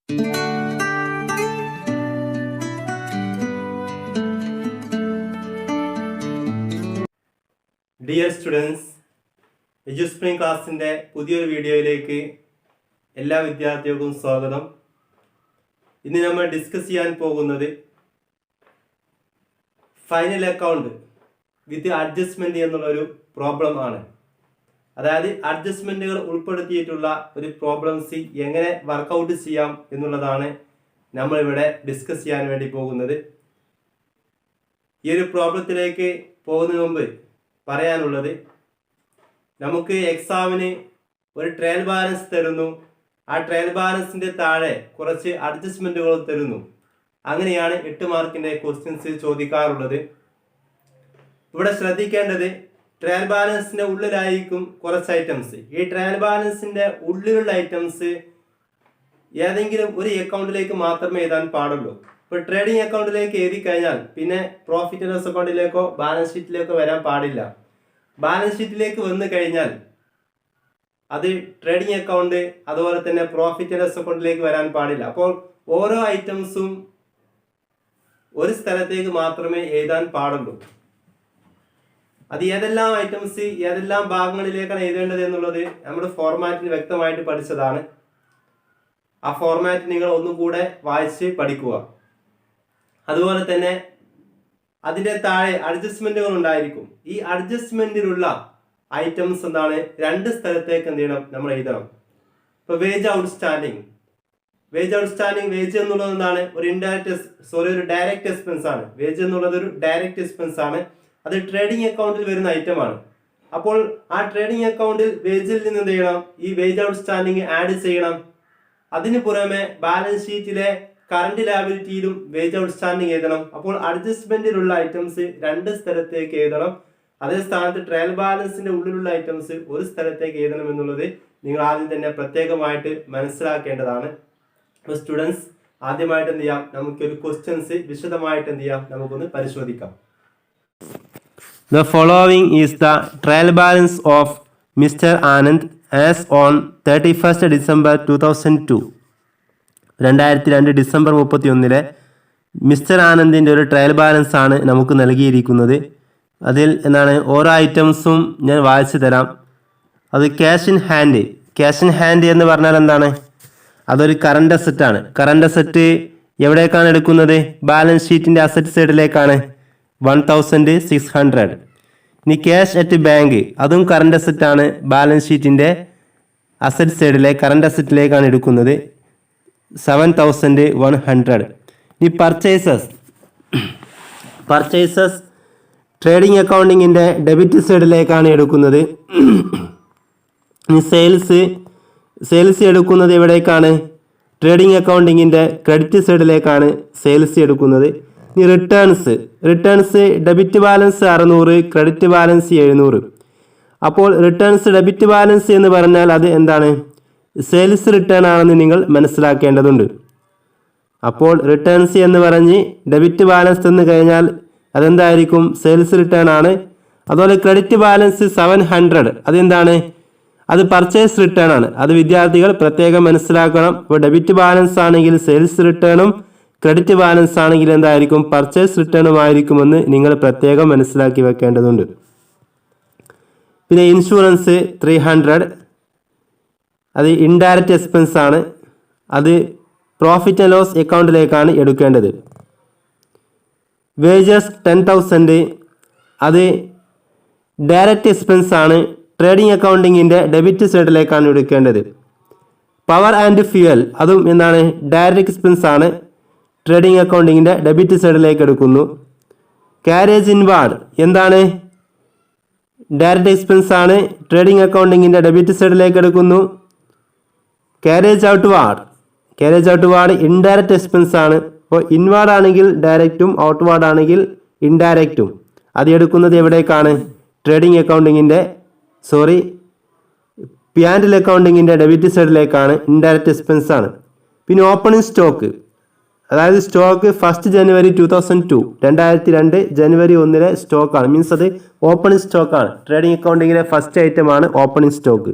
Dear students, എജുസ്പ്രിംഗ് ക്ലാസിൻ്റെ പുതിയൊരു വീഡിയോയിലേക്ക് എല്ലാ വിദ്യാർത്ഥികൾക്കും സ്വാഗതം. ഇന്ന് നമ്മൾ ഡിസ്കസ് ചെയ്യാൻ പോകുന്നത് ഫൈനൽ അക്കൗണ്ട് വിത്ത് അഡ്ജസ്റ്റ്മെൻറ്റ് എന്നുള്ളൊരു പ്രോബ്ലം ആണ്. അതായത് അഡ്ജസ്റ്റ്മെൻറ്റുകൾ ഉൾപ്പെടുത്തിയിട്ടുള്ള ഒരു പ്രോബ്ലംസ് എങ്ങനെ വർക്കൗട്ട് ചെയ്യാം എന്നുള്ളതാണ് നമ്മളിവിടെ ഡിസ്കസ് ചെയ്യാൻ വേണ്ടി പോകുന്നത്. ഈ ഒരു പ്രോബ്ലത്തിലേക്ക് പോകുന്നതിന് മുമ്പ് പറയാനുള്ളത്, നമുക്ക് എക്സാമിന് ഒരു ട്രയൽ ബാലൻസ് തരുന്നു. ആ ട്രയൽ ബാലൻസിൻ്റെ താഴെ കുറച്ച് അഡ്ജസ്റ്റ്മെൻറ്റുകൾ തരുന്നു. അങ്ങനെയാണ് 8 മാർക്കിൻ്റെ ക്വസ്റ്റ്യൻസ് ചോദിക്കാറുള്ളത്. ഇവിടെ ശ്രദ്ധിക്കേണ്ടത്, ട്രയൽ ബാലൻസിൻ്റെ ഉള്ളിലായിരിക്കും കുറച്ച് ഐറ്റംസ്. ഈ ട്രയൽ ബാലൻസിൻ്റെ ഉള്ളിലുള്ള ഐറ്റംസ് ഏതെങ്കിലും ഒരു അക്കൗണ്ടിലേക്ക് മാത്രമേ എഴുതാൻ പാടുള്ളൂ. ഇപ്പോൾ ട്രേഡിംഗ് അക്കൗണ്ടിലേക്ക് എഴുതി കഴിഞ്ഞാൽ പിന്നെ പ്രോഫിറ്റ് ആൻഡ് ലോസ് അക്കൗണ്ടിലേക്കോ ബാലൻസ് ഷീറ്റിലേക്കോ വരാൻ പാടില്ല. ബാലൻസ് ഷീറ്റിലേക്ക് വന്നു കഴിഞ്ഞാൽ അത് ട്രേഡിംഗ് അക്കൗണ്ട് അതുപോലെ തന്നെ പ്രോഫിറ്റ് ആൻഡ് ലോസ് അക്കൗണ്ടിലേക്ക് വരാൻ പാടില്ല. അപ്പോൾ ഓരോ ഐറ്റംസും ഒരു സ്ഥലത്തേക്ക് മാത്രമേ എഴുതാൻ പാടുള്ളൂ. അത് ഏതെല്ലാം ഐറ്റംസ് ഏതെല്ലാം ഭാഗങ്ങളിലേക്കാണ് എഴുതേണ്ടത് എന്നുള്ളത് നമ്മുടെ ഫോർമാറ്റിൽ വ്യക്തമായിട്ട് പഠിച്ചതാണ്. ആ ഫോർമാറ്റ് നിങ്ങൾ ഒന്നും കൂടെ വായിച്ച് പഠിക്കുക. അതുപോലെ തന്നെ അതിൻ്റെ താഴെ അഡ്ജസ്റ്റ്മെന്റുകൾ ഉണ്ടായിരിക്കും. ഈ അഡ്ജസ്റ്റ്മെന്റിലുള്ള ഐറ്റംസ് എന്താണ്, 2 സ്ഥലത്തേക്ക് എന്ത് ചെയ്യണം, നമ്മൾ എഴുതണം. ഇപ്പൊ വേജ് ഔട്ട്സ്റ്റാൻഡിങ് വേജ് എന്നുള്ളത് എന്താണ്, ഒരു ഡയറക്റ്റ് എക്സ്പെൻസ് ആണ്. വേജ് എന്നുള്ളത് ഒരു ഡയറക്റ്റ് എക്സ്പെൻസ് ആണ്. അത് ട്രേഡിംഗ് അക്കൗണ്ടിൽ വരുന്ന ഐറ്റമാണ്. അപ്പോൾ ആ ട്രേഡിംഗ് അക്കൗണ്ടിൽ വേജിൽ നിന്ന് എന്ത് ചെയ്യണം, ഈ വേജ് ഔട്ട്സ്റ്റാൻഡിങ് ആഡ് ചെയ്യണം. അതിന് പുറമെ ബാലൻസ് ഷീറ്റിലെ കറണ്ട് ലാബിലിറ്റിയിലും വേജ് ഔട്ട്സ്റ്റാൻഡിങ് എഴുതണം. അപ്പോൾ അഡ്ജസ്റ്റ്മെന്റിലുള്ള ഐറ്റംസ് 2 സ്ഥലത്തേക്ക് എഴുതണം. അതേ സ്ഥാനത്ത് ട്രയൽ ബാലൻസിന്റെ ഉള്ളിലുള്ള ഐറ്റംസ് ഒരു സ്ഥലത്തേക്ക് എഴുതണം എന്നുള്ളത് നിങ്ങൾ ആദ്യം തന്നെ പ്രത്യേകമായിട്ട് മനസ്സിലാക്കേണ്ടതാണ്. അപ്പോൾ സ്റ്റുഡൻസ്, ആദ്യമായിട്ട് എന്ത് ചെയ്യാം, നമുക്കൊരു ക്വസ്റ്റ്യൻസ് വിശദമായിട്ട് എന്ത് ചെയ്യാം, നമുക്കൊന്ന് പരിശോധിക്കാം. The following is the trial balance of Mr. Anand as on 31st December 2002. 2002 December 31 mister ആനന്ദിൻ്റെ ഒരു ട്രയൽ ബാലൻസ് ആണ് നമുക്ക് നൽകിയിരിക്കുന്നത്. അതിൽ എന്താണ്, ഓരോ ഐറ്റംസും ഞാൻ വായിച്ചു തരാം. അത് ക്യാഷ് ഇൻ ഹാൻഡ് എന്ന് പറഞ്ഞാൽ എന്താണ്, അതൊരു കറണ്ട് അസറ്റ് ആണ്. കറണ്ട് അസറ്റ് എവിടേക്കാണ് എടുക്കുന്നത്, ബാലൻസ് ഷീറ്റിൻ്റെ അസറ്റ് സൈഡിലേക്കാണ്, 1600. ഇനി ക്യാഷ് അറ്റ് ബാങ്ക്, അതും കറണ്ട് അസറ്റ് ആണ്. ബാലൻസ് ഷീറ്റിൻ്റെ അസറ്റ് സൈഡിലെ കറണ്ട് അസറ്റിലേക്കാണ് എടുക്കുന്നത്, 7100. ഇനി പർച്ചേസസ് ട്രേഡിംഗ് അക്കൗണ്ടിങ്ങിൻ്റെ ഡെബിറ്റ് സൈഡിലേക്കാണ് എടുക്കുന്നത്. ഇനി സെയിൽസ് എടുക്കുന്നത് എവിടേക്കാണ്, ട്രേഡിംഗ് അക്കൗണ്ടിങ്ങിൻ്റെ ക്രെഡിറ്റ് സൈഡിലേക്കാണ് സെയിൽസ് എടുക്കുന്നത്. ഇനി returns debit balance 600, credit balance 700. അപ്പോൾ റിട്ടേൺസ് ഡെബിറ്റ് ബാലൻസ് എന്ന് പറഞ്ഞാൽ അത് എന്താണ്, സെയിൽസ് റിട്ടേൺ ആണെന്ന് നിങ്ങൾ മനസ്സിലാക്കേണ്ടതുണ്ട്. അപ്പോൾ റിട്ടേൺസ് എന്ന് പറഞ്ഞ് ഡെബിറ്റ് ബാലൻസ് തന്നു കഴിഞ്ഞാൽ അതെന്തായിരിക്കും, സെയിൽസ് റിട്ടേൺ ആണ്. അതുപോലെ ക്രെഡിറ്റ് ബാലൻസ് 700, അതെന്താണ്, അത് പർച്ചേസ് റിട്ടേൺ ആണ്. അത് വിദ്യാർത്ഥികൾ പ്രത്യേകം മനസ്സിലാക്കണം. അപ്പോൾ ഡെബിറ്റ് ബാലൻസ് ആണെങ്കിൽ സെയിൽസ് റിട്ടേണും ക്രെഡിറ്റ് ബാലൻസ് ആണെങ്കിൽ എന്തായിരിക്കും, പർച്ചേസ് റിട്ടേണുമായിരിക്കുമെന്ന് നിങ്ങൾ പ്രത്യേകം മനസ്സിലാക്കി വെക്കേണ്ടതുണ്ട്. പിന്നെ ഇൻഷുറൻസ് 300, അത് ഇൻഡയറക്റ്റ് എക്സ്പെൻസ് ആണ്. അത് പ്രോഫിറ്റ് ആൻഡ് ലോസ് അക്കൗണ്ടിലേക്കാണ് എടുക്കേണ്ടത്. വേജസ് 10,000, അത് ഡയറക്റ്റ് എക്സ്പെൻസ് ആണ്. ട്രേഡിംഗ് അക്കൗണ്ടിങ്ങിൻ്റെ ഡെബിറ്റ് സൈഡിലേക്കാണ് എടുക്കേണ്ടത്. പവർ ആൻഡ് ഫ്യൂവൽ, അതും എന്താണ്, ഡയറക്റ്റ് എക്സ്പെൻസ് ആണ്. ട്രേഡിംഗ് അക്കൗണ്ടിങ്ങിൻ്റെ ഡെബിറ്റ് സൈഡിലേക്ക് എടുക്കുന്നു. ക്യാരേജ് ഇൻവാർഡ് എന്താണ്, ഡയറക്റ്റ് എക്സ്പെൻസ് ആണ്. ട്രേഡിംഗ് അക്കൗണ്ടിങ്ങിൻ്റെ ഡെബിറ്റ് സൈഡിലേക്ക് എടുക്കുന്നു. ക്യാരേജ് ഔട്ട്വാർഡ് ഇൻഡയറക്റ്റ് എക്സ്പെൻസ് ആണ്. അപ്പോൾ ഇൻവാർഡ് ആണെങ്കിൽ ഡയറക്റ്റും ഔട്ട്വാർഡ് ആണെങ്കിൽ ഇൻഡയറക്റ്റും. അത് എടുക്കുന്നത് എവിടേക്കാണ്, ട്രേഡിംഗ് അക്കൗണ്ടിങ്ങിൻ്റെ പി&എൽ അക്കൗണ്ടിങ്ങിൻ്റെ ഡെബിറ്റ് സൈഡിലേക്കാണ്, ഇൻഡയറക്റ്റ് എക്സ്പെൻസ് ആണ്. പിന്നെ ഓപ്പണിംഗ് സ്റ്റോക്ക്, അതായത് സ്റ്റോക്ക് 1 ജനുവരി 2002, 2002 ജനുവരി 1 സ്റ്റോക്കാണ്. മീൻസ് അത് ഓപ്പണിംഗ് സ്റ്റോക്കാണ്. ട്രേഡിംഗ് അക്കൗണ്ടിങ്ങിലെ ഫസ്റ്റ് ഐറ്റമാണ് ഓപ്പണിംഗ് സ്റ്റോക്ക്.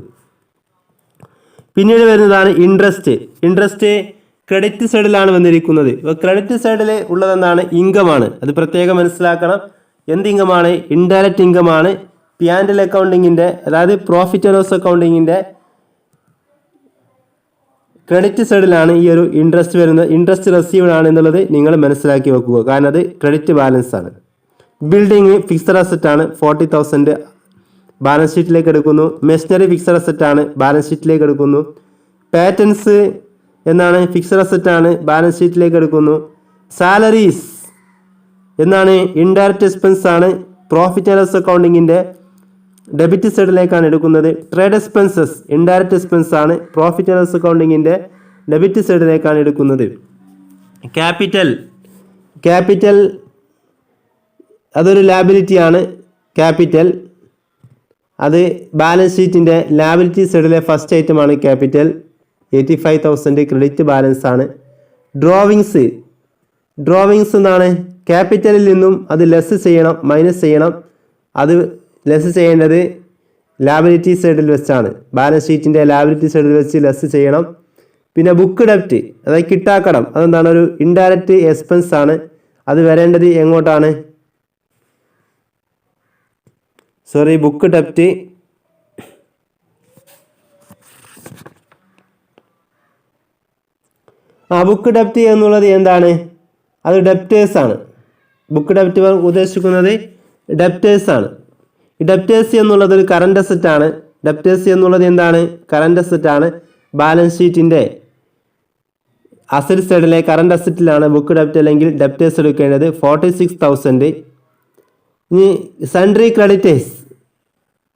പിന്നീട് വരുന്നതാണ് ഇൻട്രസ്റ്റ് ക്രെഡിറ്റ് സൈഡിലാണ് വന്നിരിക്കുന്നത്. ഇപ്പോൾ ക്രെഡിറ്റ് സൈഡിൽ ഉള്ളതെന്താണ്? ഇൻകമാണ്. അത് പ്രത്യേകം മനസ്സിലാക്കണം. എന്ത് ഇൻകമാണ്? ഇൻഡയറക്റ്റ് ഇൻകമാണ്. P&L അക്കൗണ്ടിങ്ങിൻ്റെ, അതായത് പ്രോഫിറ്റ് ആൻഡ് ലോസ് അക്കൗണ്ടിങ്ങിൻ്റെ ക്രെഡിറ്റ് സൈഡിലാണ് ഈ ഒരു ഇൻട്രസ്റ്റ് വരുന്നത്. ഇൻട്രസ്റ്റ് റിസീവ്ഡ് ആണ് എന്നുള്ളത് നിങ്ങൾ മനസ്സിലാക്കി വെക്കുക, കാരണം അത് ക്രെഡിറ്റ് ബാലൻസ് ആണ്. ബിൽഡിംഗ് ഫിക്സഡ് അസറ്റ് ആണ്, 40,000 ബാലൻസ് ഷീറ്റിലേക്ക് എടുക്കുന്നു. മെഷീനറി ഫിക്സഡ് അസറ്റ് ആണ്, ബാലൻസ് ഷീറ്റിലേക്ക് എടുക്കുന്നു. പാറ്റൻസ് എന്നാണ്? ഫിക്സഡ് അസറ്റ് ആണ്, ബാലൻസ് ഷീറ്റിലേക്ക് എടുക്കുന്നു. സാലറീസ് എന്നാണ്? ഇൻഡയറക്റ്റ് എക്സ്പെൻസ് ആണ്, പ്രോഫിറ്റ് ആൻഡ് ലോസ് അക്കൗണ്ടിങ്ങിൻ്റെ ഡെബിറ്റ് സൈഡിലേക്കാണ് എടുക്കുന്നത്. ട്രേഡ് എക്സ്പെൻസസ് ഇൻഡയറക്റ്റ് എക്സ്പെൻസ് ആണ്, പ്രോഫിറ്റ് ആൻഡ് ലോസ് അക്കൗണ്ടിങ്ങിൻ്റെ ഡെബിറ്റ് സൈഡിലേക്കാണ് എടുക്കുന്നത്. ക്യാപിറ്റൽ അതൊരു ലാബിലിറ്റി ആണ്. ക്യാപിറ്റൽ അത് ബാലൻസ് ഷീറ്റിൻ്റെ ലാബിലിറ്റി സൈഡിലെ ഫസ്റ്റ് ഐറ്റം ആണ്. ക്യാപിറ്റൽ 85,000 ക്രെഡിറ്റ് ബാലൻസ് ആണ്. ഡ്രോവിങ്സ് എന്നാണ്? ക്യാപിറ്റലിൽ നിന്നും അത് ലെസ് ചെയ്യണം, മൈനസ് ചെയ്യണം. അത് ലെസ് ചെയ്യേണ്ടത് ലാബിലിറ്റി സൈഡിൽ വെച്ചാണ്. ബാലൻസ് ഷീറ്റിൻ്റെ ലാബിലിറ്റി സൈഡിൽ വെച്ച് ലെസ് ചെയ്യണം. പിന്നെ ബുക്ക് ഡെപ്റ്റ്, അതായത് കിട്ടാക്കടം, അതെന്താണ്? ഒരു ഇൻഡയറക്റ്റ് എക്സ്പെൻസ് ആണ്. അത് വരേണ്ടത് എങ്ങോട്ടാണ്? ബുക്ക് ഡെപ്റ്റ് ബുക്ക് ഡെപ്റ്റ് എന്നുള്ളത് എന്താണ്? അത് ഡെപ്റ്റേഴ്സ് ആണ്. ബുക്ക് ഡെപ്റ്റ് ഉദ്ദേശിക്കുന്നത് ഡെപ്റ്റേഴ്സ് ആണ്. ഈ ഡെപ്റ്റേഴ്സ് എന്നുള്ളത് ഒരു കറണ്ട് അസറ്റ് ആണ്. ഡെപ്റ്റേഴ്സ് എന്നുള്ളത് എന്താണ്? കറണ്ട് അസറ്റ് ആണ്. ബാലൻസ് ഷീറ്റിൻ്റെ അസറ്റ് സൈഡിലെ കറണ്ട് അസറ്റിലാണ് ബുക്ക് ഡെപ്റ്റ് അല്ലെങ്കിൽ ഡെപ്റ്റേഴ്സ് എടുക്കേണ്ടത്. 46,000. ഇനി സൺട്രി ക്രെഡിറ്റേഴ്സ്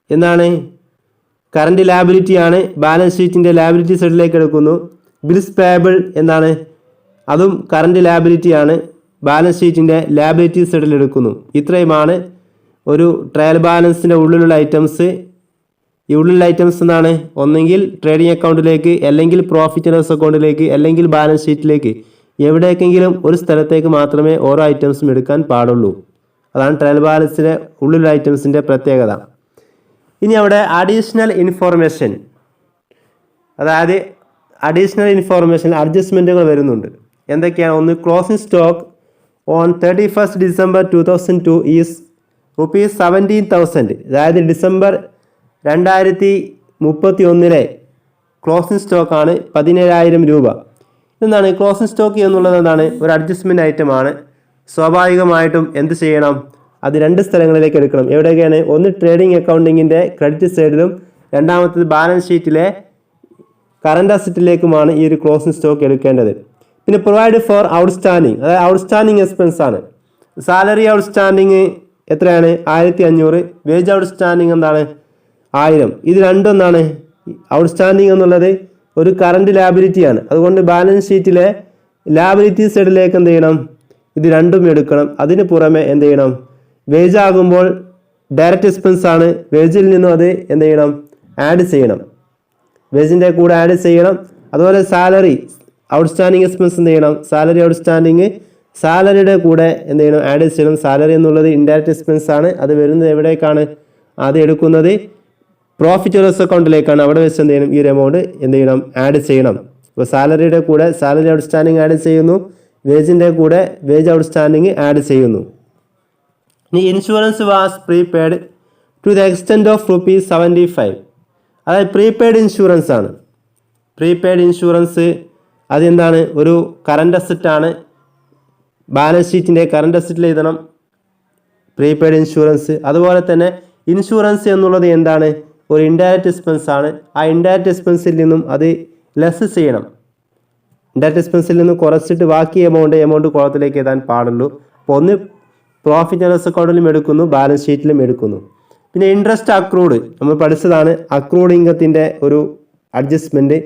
എന്നാണ്? കറണ്ട് ലാബിലിറ്റി ആണ്, ബാലൻസ് ഷീറ്റിൻ്റെ ലാബിലിറ്റി സൈഡിലേക്ക് എടുക്കുന്നു. ബിൽസ് പേബിൾ എന്നാണ്? അതും കറണ്ട് ലാബിലിറ്റി ആണ്, ബാലൻസ് ഷീറ്റിൻ്റെ ലാബിലിറ്റി സൈഡിൽ എടുക്കുന്നു. ഇത്രയുമാണ് ഒരു ട്രയൽ ബാലൻസിൻ്റെ ഉള്ളിലുള്ള ഐറ്റംസ്. ഈ ഉള്ളിലുള്ള ഐറ്റംസ് എന്നാണ്? ഒന്നെങ്കിൽ ട്രേഡിംഗ് അക്കൗണ്ടിലേക്ക്, അല്ലെങ്കിൽ പ്രോഫിറ്റ് ആൻഡ് ലോസ് അക്കൗണ്ടിലേക്ക്, അല്ലെങ്കിൽ ബാലൻസ് ഷീറ്റിലേക്ക്. എവിടേക്കെങ്കിലും ഒരു സ്ഥലത്തേക്ക് മാത്രമേ ഓരോ ഐറ്റംസും എടുക്കാൻ പാടുള്ളൂ. അതാണ് ട്രയൽ ബാലൻസിൻ്റെ ഉള്ളിലുള്ള ഐറ്റംസിൻ്റെ പ്രത്യേകത. ഇനി അവിടെ അഡീഷണൽ ഇൻഫോർമേഷൻ, അതായത് അഡീഷണൽ ഇൻഫോർമേഷൻ അഡ്ജസ്റ്റ്മെൻറ്റുകൾ വരുന്നുണ്ട്. എന്തൊക്കെയാണ്? ഒന്ന്, closing stock on 31st December 2002 is ₹17,000. അതായത് ഡിസംബർ 2031 ക്ലോസിംഗ് സ്റ്റോക്കാണ് 17,000 രൂപ. എന്താണ് ക്ലോസിംഗ് സ്റ്റോക്ക് എന്നുള്ളത്? എന്താണ്? ഒരു അഡ്ജസ്റ്റ്മെൻറ്റ് ഐറ്റമാണ്. സ്വാഭാവികമായിട്ടും എന്ത് ചെയ്യണം? അത് രണ്ട് സ്ഥലങ്ങളിലേക്ക് എടുക്കണം. എവിടെയൊക്കെയാണ്? ഒന്ന് ട്രേഡിംഗ് അക്കൗണ്ടിങ്ങിൻ്റെ ക്രെഡിറ്റ് സൈഡിലും, രണ്ടാമത്തത് ബാലൻസ് ഷീറ്റിലെ കറണ്ട് അസറ്റിലേക്കുമാണ് ഈ ഒരു ക്ലോസിംഗ് സ്റ്റോക്ക് എടുക്കേണ്ടത്. പിന്നെ പ്രൊവൈഡ് ഫോർ ഔട്ട്സ്റ്റാൻഡിങ്, അതായത് ഔട്ട്സ്റ്റാൻഡിങ് എക്സ്പെൻസ് ആണ്. സാലറി ഔട്ട്സ്റ്റാൻഡിങ് എത്രയാണ്? 1,500. വേജ് ഔട്ട്സ്റ്റാൻഡിങ് എന്താണ്? 1000. ഇത് രണ്ടും എന്താണ്? ഔട്ട്സ്റ്റാൻഡിങ് എന്നുള്ളത് ഒരു കറണ്ട് ലാബിലിറ്റിയാണ്. അതുകൊണ്ട് ബാലൻസ് ഷീറ്റിലെ ലാബിലിറ്റി സൈഡിലേക്ക് എന്ത് ചെയ്യണം? ഇത് രണ്ടും എടുക്കണം. അതിന് പുറമെ എന്ത് ചെയ്യണം? വേജ് ആകുമ്പോൾ ഡയറക്റ്റ് എക്സ്പെൻസ് ആണ്. വേജിൽ നിന്നും അത് എന്ത് ചെയ്യണം? ആഡ് ചെയ്യണം. വേജിൻ്റെ കൂടെ ആഡ് ചെയ്യണം. അതുപോലെ സാലറി ഔട്ട്സ്റ്റാൻഡിങ് എക്സ്പെൻസ് എന്ത് ചെയ്യണം? സാലറി ഔട്ട്സ്റ്റാൻഡിങ് സാലറിയുടെ കൂടെ എന്ത് ചെയ്യണം? ആഡ് ചെയ്യണം. സാലറി എന്നുള്ളത് ഇൻഡയറക്റ്റ് എക്സ്പെൻസ് ആണ്. അത് വരുന്നത് എവിടേക്കാണ്? അത് എടുക്കുന്നത് പ്രോഫിറ്റ് ആൻഡ് ലോസ് അക്കൗണ്ടിലേക്കാണ്. അവിടെ വെച്ച് എന്ത് ചെയ്യണം? ഈ ഒരു എമൗണ്ട് എന്ത് ചെയ്യണം? ആഡ് ചെയ്യണം. അപ്പോൾ സാലറിയുടെ കൂടെ സാലറി ഔട്ട്സ്റ്റാൻഡിങ് ആഡ് ചെയ്യുന്നു, വേജിൻ്റെ കൂടെ വേജ് ഔട്ട്സ്റ്റാൻഡിങ് ആഡ് ചെയ്യുന്നു. ഇനി insurance was prepaid to the extent of ₹75. അതായത് പ്രീപെയ്ഡ് ഇൻഷുറൻസ് ആണ്. പ്രീപെയ്ഡ് ഇൻഷുറൻസ് അതെന്താണ്? ഒരു കറണ്ട് അസറ്റാണ്. ബാലൻസ് ഷീറ്റിൻ്റെ കറണ്ട് അസറ്റിൽ എഴുതണം പ്രീപെയ്ഡ് ഇൻഷുറൻസ്. അതുപോലെ തന്നെ ഇൻഷുറൻസ് എന്നുള്ളത് എന്താണ്? ഒരു ഇൻഡയറക്റ്റ് എക്സ്പെൻസ് ആണ്. ആ ഇൻഡയറക്റ്റ് എക്സ്പെൻസിൽ നിന്നും അത് ലെസ് ചെയ്യണം. ഇൻഡയറക്റ്റ് എക്സ്പെൻസിൽ നിന്നും കുറച്ചിട്ട് ബാക്കി എമൗണ്ട് കോളത്തിലേക്ക് എഴുതാൻ പാടുള്ളൂ. അപ്പോൾ ഒന്ന് പ്രോഫിറ്റ് ആൻഡ് ലോസ് അക്കൗണ്ടിലും എടുക്കുന്നു, ബാലൻസ് ഷീറ്റിലും എടുക്കുന്നു. പിന്നെ ഇൻട്രസ്റ്റ് അക്രൂഡ് നമ്മൾ പഠിച്ചതാണ്. അക്രൂഡ് ഇൻകത്തിൻ്റെ ഒരു അഡ്ജസ്റ്റ്മെൻറ്റ്.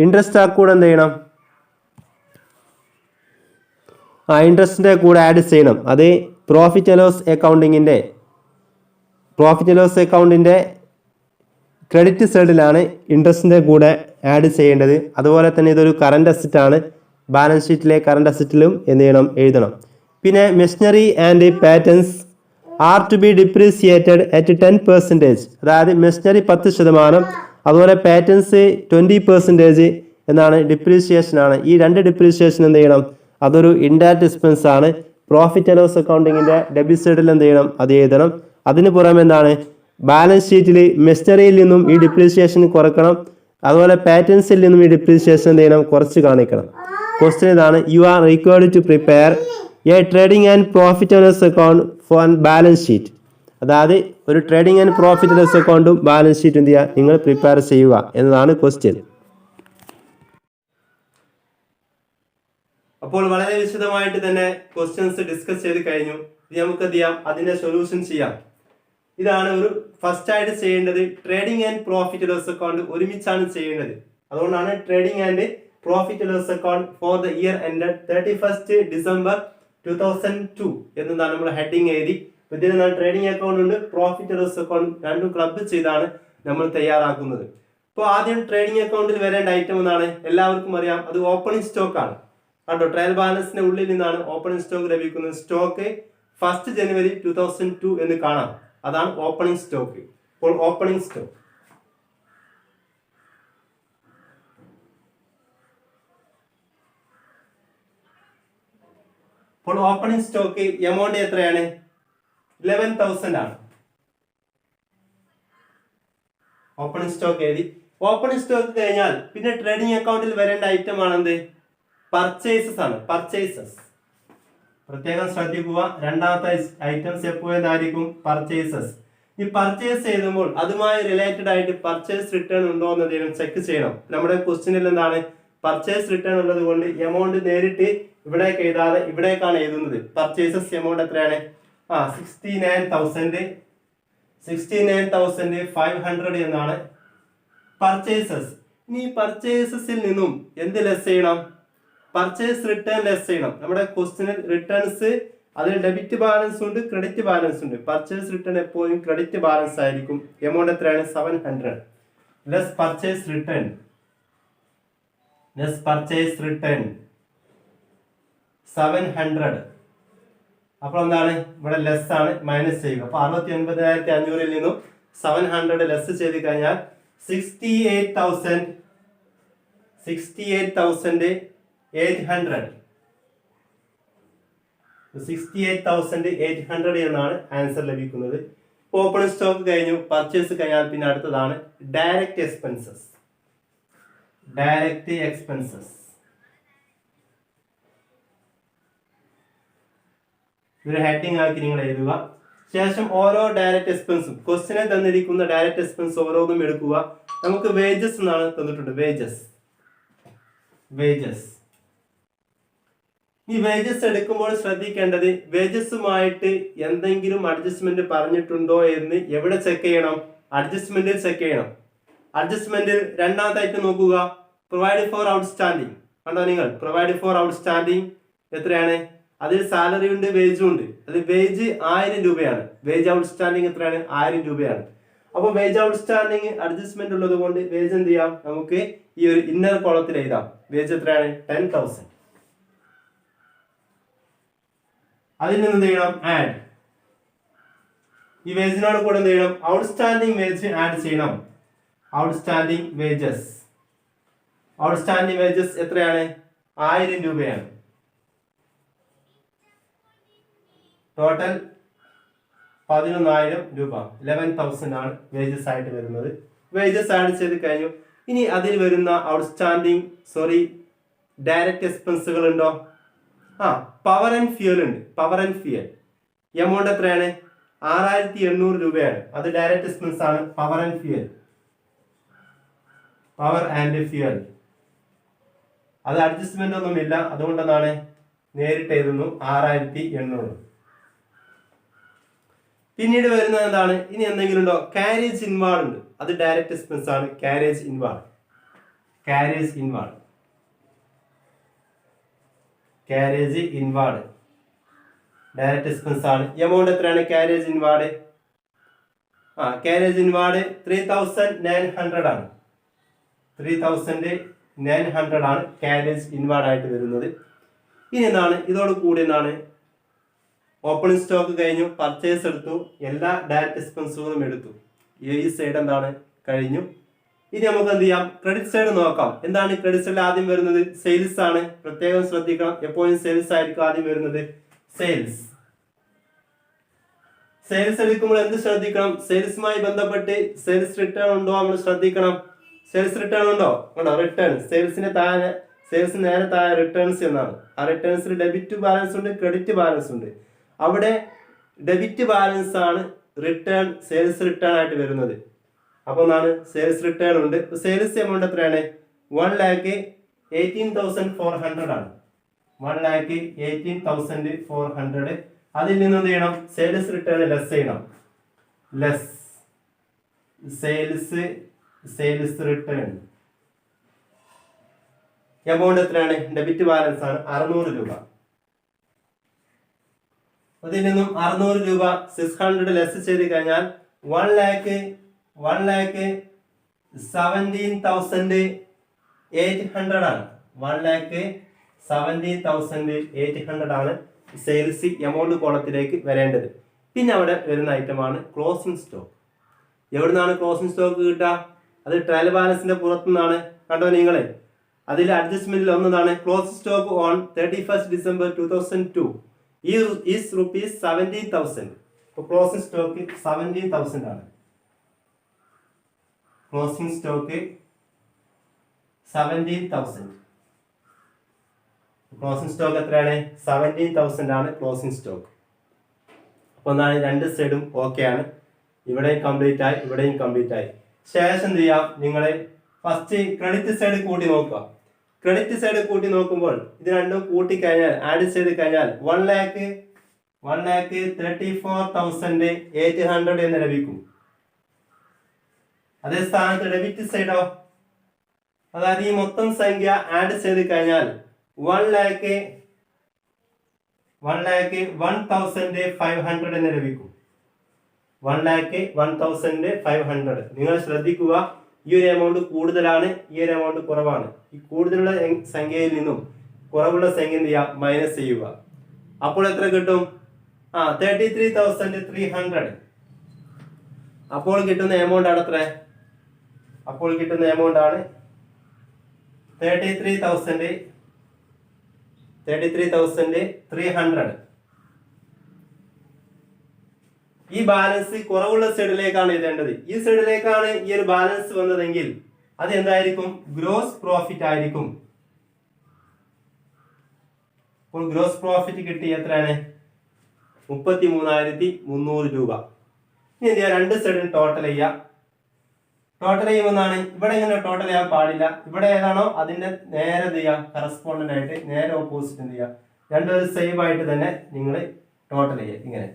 ഇൻട്രസ്റ്റ് അക്രൂഡ് എന്ത് ചെയ്യണം? ഇൻട്രസ്റ്റിൻ്റെ കൂടെ ആഡ് ചെയ്യണം. അത് പ്രോഫിറ്റ് ആൻഡ് ലോസ് അക്കൗണ്ടിൻ്റെ ക്രെഡിറ്റ് സൈഡിലാണ് ഇൻട്രസ്റ്റിൻ്റെ കൂടെ ആഡ് ചെയ്യേണ്ടത്. അതുപോലെ തന്നെ ഇതൊരു കറണ്ട് അസറ്റ് ആണ്. ബാലൻസ് ഷീറ്റിലെ കറണ്ട് അസറ്റിലും എന്ത് ചെയ്യണം? എഴുതണം. പിന്നെ machinery and patents are to be depreciated at 10%. അതായത് മെഷീനറി 10%, അതുപോലെ പാറ്റൻസ് 20% എന്നാണ്, ഡിപ്രീസിയേഷൻ ആണ്. ഈ രണ്ട് ഡിപ്രീസിയേഷൻ എന്ത് ചെയ്യണം, അതൊരു ഇൻഡയറക്റ്റ് എക്സ്പെൻസ് ആണ്. പ്രോഫിറ്റ് ആൻഡ് ലോസ് അക്കൗണ്ടിങ്ങിന്റെ ഡെബിറ്റ് സൈഡിൽ എന്ത് ചെയ്യണം, അത് എഴുതണം. അതിന് പുറമെ എന്താണ്, ബാലൻസ് ഷീറ്റിൽ മെഷീനറിയിൽ നിന്നും ഈ ഡിപ്രീസിയേഷൻ കുറക്കണം. അതുപോലെ പാറ്റേൺസിൽ നിന്നും ഈ ഡിപ്രീസിയേഷൻ എന്ത് ചെയ്യണം, കുറച്ച് കാണിക്കണം. ക്വസ്റ്റ്യൻ ഇതാണ്, you are required to prepare a trading and profit and loss account for balance sheet. അതായത് ഒരു trading and profit and loss അക്കൗണ്ടും ബാലൻസ് ഷീറ്റ് എന്ത് ചെയ്യുക, നിങ്ങൾ പ്രിപ്പയർ ചെയ്യുക എന്നതാണ് ക്വസ്റ്റ്യൻ. അപ്പോൾ വളരെ വിശദമായിട്ട് തന്നെ ക്വസ്റ്റ്യൻസ് ഡിസ്കസ് ചെയ്ത് കഴിഞ്ഞു. ഇനി നമുക്ക് എന്ത് ചെയ്യാം, അതിന്റെ സൊല്യൂഷൻ ചെയ്യാം. ഇതാണ് ഒരു ഫസ്റ്റ് ആയിട്ട് ചെയ്യേണ്ടത്. Trading and profit loss account ഒരുമിച്ചാണ് ചെയ്യേണ്ടത്. അതുകൊണ്ടാണ് trading and profit loss account for the year ended 31st December 2002 എന്നതാണ് നമ്മൾ ഹെഡിങ് എഴുതി. ഇതിൽ ട്രേഡിംഗ് അക്കൗണ്ട് ഉണ്ട്, പ്രോഫിറ്റ് ലോസ് അക്കൗണ്ട് രണ്ടും ക്ലബ് ചെയ്താണ് നമ്മൾ തയ്യാറാക്കുന്നത്. ഇപ്പോൾ ആദ്യം ട്രേഡിംഗ് അക്കൗണ്ടിൽ വരേണ്ട ഐറ്റം എന്നാണ്, എല്ലാവർക്കും അറിയാം, അത് ഓപ്പണിംഗ് സ്റ്റോക്ക് ആണ്. കണ്ടോ, ട്രയൽ ബാലൻസിന്റെ ഉള്ളിൽ നിന്നാണ് ഓപ്പണിംഗ് സ്റ്റോക്ക് ലഭിക്കുന്നത്. സ്റ്റോക്ക് 1st January 2002 എന്ന് കാണാം. അതാണ് ഓപ്പണിംഗ് സ്റ്റോക്ക്. ഇപ്പോൾ opening stock opening stock amount എത്രയാണ്, 11,000 ആണ്. ഓപ്പണിംഗ് സ്റ്റോക്ക് എഴുതി. ഓപ്പണിംഗ് സ്റ്റോക്ക് കഴിഞ്ഞാൽ പിന്നെ ട്രേഡിംഗ് അക്കൗണ്ടിൽ വരേണ്ട ഐറ്റം ആണ് എന്ത്, പർച്ചേസസ് ആണ്. പർച്ചേസസ് പ്രത്യേകം ശ്രദ്ധിക്കുക. രണ്ടാമത്തെ ഐറ്റംസ് എപ്പോഴായിരിക്കും, പർച്ചേസസ്. ഈ പർച്ചേസ് ചെയ്യുമ്പോൾ അതുമായി റിലേറ്റഡ് ആയിട്ട് പർച്ചേസ് റിട്ടേൺ ഉണ്ടോ എന്ന് ചെക്ക് ചെയ്യണം. നമ്മുടെ ക്വസ്റ്റ്യനിൽ എന്താണ്, പർച്ചേസ് റിട്ടേൺ ഉള്ളത് കൊണ്ട് എമൗണ്ട് നേരിട്ട് ഇവിടേക്ക് എഴുതാതെ ഇവിടേക്കാണ് എഴുതുന്നത്. പർച്ചേസസ് എമൗണ്ട് എത്രയാണ്, 69,500 എന്നാണ് പർച്ചേസസ്. ഇനി പർച്ചേസസിൽ നിന്നും എന്ത് ലെസ് ചെയ്യണം, പർച്ചേസ് റിട്ടേൺ ലെസ് ചെയ്യണം. നമ്മുടെ ക്വസ്റ്റ്യനിൽ റിട്ടേൺസ് അതിൽ ഡെബിറ്റ് ബാലൻസ് ഉണ്ട്, ക്രെഡിറ്റ് ബാലൻസ് ഉണ്ട്. പർച്ചേസ് റിട്ടേൺ എപ്പോഴും ക്രെഡിറ്റ് ബാലൻസ് ആയിരിക്കും. എമൗണ്ട് എത്രയാണ്, 700 ലെസ് പർച്ചേസ് റിട്ടേൺ. 700. അപ്പോൾ എന്താണ്, ഇവിടെ ലെസ് ആണ്, മൈനസ് ചെയ്യുക. അപ്പൊ 69,500 നിന്നും 700 ലെസ് ചെയ്ത് കഴിഞ്ഞാൽ 68,800 എന്നാണ് ആൻസർ ലഭിക്കുന്നത്. ഓപ്പണിംഗ് സ്റ്റോക്ക് കഴിഞ്ഞു, പർച്ചേസ് കഴിഞ്ഞാൽ പിന്നെ അടുത്തതാണ് ഡയറക്റ്റ് എക്സ്പെൻസസ്. ഒരു ഹെഡിങ് ആക്കി നിങ്ങൾ എഴുതുക. ശേഷം ഓരോ ഡയറക്റ്റ് എക്സ്പെൻസും ക്വസ്റ്റ്യനെ തന്നിരിക്കുന്ന ഡയറക്റ്റ് എക്സ്പെൻസ് ഓരോന്നും എടുക്കുക. നമുക്ക് വേജസ് എന്നാണ് തന്നിട്ടുണ്ട്, വേജസ്. ഈ വേജസ് എടുക്കുമ്പോൾ ശ്രദ്ധിക്കേണ്ടത്, വേജസുമായിട്ട് എന്തെങ്കിലും അഡ്ജസ്റ്റ്മെന്റ് പറഞ്ഞിട്ടുണ്ടോ എന്ന് എവിടെ ചെക്ക് ചെയ്യണം, അഡ്ജസ്റ്റ്മെന്റിൽ ചെക്ക് ചെയ്യണം. അഡ്ജസ്റ്റ്മെന്റിൽ രണ്ടാമതായിട്ട് നോക്കുക, പ്രൊവൈഡ് ഫോർ ഔട്ട്സ്റ്റാൻഡിങ്. കണ്ടോ നിങ്ങൾ, പ്രൊവൈഡ് ഫോർ ഔട്ട്സ്റ്റാൻഡിങ് എത്രയാണ്, അതിൽ സാലറി ഉണ്ട്, വേജും ഉണ്ട്. അത് വേജ് 1000 രൂപയാണ്. വേജ് ഔട്ട്സ്റ്റാൻഡിങ് എത്രയാണ്, 1000 രൂപയാണ്. അപ്പോൾ വേജ് ഔട്ട്സ്റ്റാൻഡിങ് അഡ്ജസ്റ്റ്മെന്റ് ഉള്ളത് കൊണ്ട് വേജ് എന്ത് ചെയ്യാം, നമുക്ക് ഈ ഒരു ഇന്നർ കോളത്തിൽ എഴുതാം. വേജ് എത്രയാണ്, 10,000. അതിൽ നിന്ന് എന്ത് ചെയ്യണം, ആഡ്. ഈ വേജിനോട് കൂടെ എന്ത് ചെയ്യണം, ഔട്ട്സ്റ്റാൻഡിങ് വേജ് ആഡ് ചെയ്യണം. ഔട്ട്സ്റ്റാൻഡിങ് വേജസ് എത്രയാണ്, 1000 രൂപയാണ്. ടോട്ടൽ 11,000 രൂപ, 11,000 ആണ് വേജസ് ആയിട്ട് വരുന്നത്. വേജസ് ആഡ് ചെയ്ത് കഴിഞ്ഞു. ഇനി അതിൽ വരുന്ന ഡയറക്റ്റ് എക്സ്പെൻസുകൾ ഉണ്ടോ, പവർ ആൻഡ് ഫ്യൂൽ ഉണ്ട്. പവർ ആൻഡ് ഫ്യൂൽ എമൗണ്ട് എത്രയാണ്, 6,800 രൂപയാണ്. അത് ഡയറക്റ്റ് എക്സ്പെൻസ് ആണ്. പവർ ആൻഡ് ഫ്യൂൽ അത് അഡ്ജസ്റ്റ്മെന്റ് ഒന്നുമില്ല, അതുകൊണ്ടെന്നാണ് നേരിട്ട് എഴുതുന്നു 6,800. പിന്നീട് വരുന്നത് എന്താണ്, ഇനി എന്തെങ്കിലും ഉണ്ടോ, കാരേജ് ഇൻവാൾവ് ഉണ്ട്. അത് ഡയറക്റ്റ് എക്സ്പെൻസ് ആണ്. കാരേജ് ഇൻവാൾവ് ഡയറക്റ്റ് എക്സ്പെൻസ് ആണ്. എമൗണ്ട് എത്രയാണ്, കാരേജ് ഇൻവാൾവ് 3,900 ആണ്. 3,900 ആണ് കാരേജ് ഇൻവാൾവ് ആയിട്ട് വരുന്നത്. ഇനി എന്താണ്, ഇതോട് കൂടി എന്താണ്, ഓപ്പണിംഗ് സ്റ്റോക്ക് കഴിഞ്ഞു, പർച്ചേസ് എടുത്തു, എല്ലാ ഡയറക്റ്റ് എക്സ്പെൻസുകളും എടുത്തു. ഈ സൈഡ് എന്താണ് കഴിഞ്ഞു. ഇനി നമുക്ക് എന്ത് ചെയ്യാം, ക്രെഡിറ്റ് സൈഡ് നോക്കാം. എന്താണ് ക്രെഡിറ്റ് സൈഡിൽ ആദ്യം വരുന്നത്? സെയിൽസ് ആണ്. പ്രത്യേകം ശ്രദ്ധിക്കണം, എപ്പോഴും സെയിൽസ് ആയിരിക്കും ആദ്യം വരുന്നത്. സെയിൽസ് എടുക്കുമ്പോൾ എന്ത് ശ്രദ്ധിക്കണം? സെയിൽസുമായി ബന്ധപ്പെട്ട് സെയിൽസ് റിട്ടേൺ ഉണ്ടോ നമ്മൾ ശ്രദ്ധിക്കണം. സെയിൽസ് റിട്ടേൺ ഉണ്ടോ? റിട്ടേൺ സെയിൽസിന് നേരെ താഴെ റിട്ടേൺസ് എന്നാണ്. ആ റിട്ടേൺസിൽ ഡെബിറ്റ് ബാലൻസ് ഉണ്ട്, ക്രെഡിറ്റ് ബാലൻസ് ഉണ്ട്. അവിടെ ഡെബിറ്റ് ബാലൻസ് ആണ് റിട്ടേൺ, സെയിൽസ് റിട്ടേൺ ആയിട്ട് വരുന്നത്. അപ്പൊ എന്താണ്? സെയിൽസ് റിട്ടേൺ ഉണ്ട്. സെയിൽസ് എമൗണ്ട് എത്രയാണ്? 1,18,400 ആണ്. 1,18,400. അതിൽ നിന്ന് എന്ത് ചെയ്യണം? സെയിൽസ് റിട്ടേൺ ലെസ് ചെയ്യണം. ലെസ് സെയിൽസ് റിട്ടേൺ എമൗണ്ട് എത്രയാണ്? ഡെബിറ്റ് ബാലൻസ് ആണ് 600 രൂപ. അതിൽ നിന്നും 600 രൂപ 600 ലെസ് ചെയ്ത് കഴിഞ്ഞാൽ 1,17,800 ആണ്. 1,17,800 ആണ് സെയിൽസ് എമൗണ്ട് കോളത്തിലേക്ക് വരേണ്ടത്. പിന്നെ അവിടെ വരുന്ന ഐറ്റമാണ് ക്ലോസിംഗ് സ്റ്റോക്ക്. എവിടുന്നാണ് ക്ലോസിംഗ് സ്റ്റോക്ക് കിട്ടുക? അത് ട്രയൽ ബാലൻസിന്റെ പുറത്തുനിന്നാണ്. കണ്ടോ നിങ്ങളെ? അതിൽ അഡ്ജസ്റ്റ്മെന്റിൽ ഒന്നതാണ് closing stock on 31st December 2002 is rupees 70,000. Closing stock 70,000 ആണ്. Closing stock 70,000. ക്ലോസിംഗ് സ്റ്റോക്ക് എത്രയാണ്? 70,000 ആണ് ക്ലോസിംഗ് സ്റ്റോക്ക്. അപ്പൊ എന്താണ്? രണ്ട് സൈഡും ഓക്കെ ആണ്. ഇവിടെയും കംപ്ലീറ്റ് ആയി, ഇവിടെയും കംപ്ലീറ്റ് ആയി. ശേഷം എന്ത് ചെയ്യാം? നിങ്ങൾ ഫസ്റ്റ് ക്രെഡിറ്റ് സൈഡ് കൂട്ടി നോക്കുക. ക്രെഡിറ്റ് സൈഡ് കൂട്ടി നോക്കുമ്പോൾ ഇത് രണ്ടും കൂട്ടിക്കഴിഞ്ഞാൽ, ആഡ് ചെയ്ത് കഴിഞ്ഞാൽ 1,34,800 എന്ന് ലഭിക്കും. അതേ സ്ഥാനത്ത് ഡെബിറ്റ് സൈഡോ, അതായത് ഈ മൊത്തം സംഖ്യ ആഡ് ചെയ്ത് കഴിഞ്ഞാൽ 1,01,500 എന്ന് ലഭിക്കും. 1,01,500. നിങ്ങൾ ശ്രദ്ധിക്കുക, ഈ ഒരു എമൗണ്ട് കൂടുതലാണ്, ഈ ഒരു എമൗണ്ട് കുറവാണ്. ഈ കൂടുതലുള്ള സംഖ്യയിൽ നിന്നും കുറവുള്ള സംഖ്യ എന്ത് ചെയ്യുക? മൈനസ് ചെയ്യുക. അപ്പോൾ എത്ര കിട്ടും? 33,300. അപ്പോൾ കിട്ടുന്ന എമൗണ്ട് ആണ് എത്ര? അപ്പോൾ കിട്ടുന്ന എമൗണ്ട് ആണ് 33,300. ഈ ബാലൻസ് കുറവുള്ള സൈഡിലേക്കാണ് എഴുതേണ്ടത്. ഈ സൈഡിലേക്കാണ് ഈ ഒരു ബാലൻസ് വന്നതെങ്കിൽ അത് എന്തായിരിക്കും? ഗ്രോസ് പ്രോഫിറ്റ് ആയിരിക്കും. അപ്പോൾ ഗ്രോസ് പ്രോഫിറ്റ് കിട്ടി എത്രയാണ്? 33,300 രൂപ. ഇനി എന്ത് ചെയ്യാം? രണ്ട് സൈഡിൽ ടോട്ടൽ ചെയ്യാം. ടോട്ടൽ ചെയ്യുമെന്നാണ്. ഇവിടെ ഇങ്ങനെ ടോട്ടൽ ചെയ്യാൻ പാടില്ല. ഇവിടെ ഏതാണോ അതിന്റെ നേരെ എന്ത് ചെയ്യാം? കറസ്പോണ്ടന്റ് ആയിട്ട് നേരെ ഓപ്പോസിറ്റ് എന്ത് ചെയ്യാം? രണ്ടും സെയിം ആയിട്ട് തന്നെ നിങ്ങൾ ടോട്ടൽ ചെയ്യുക. ഇങ്ങനെ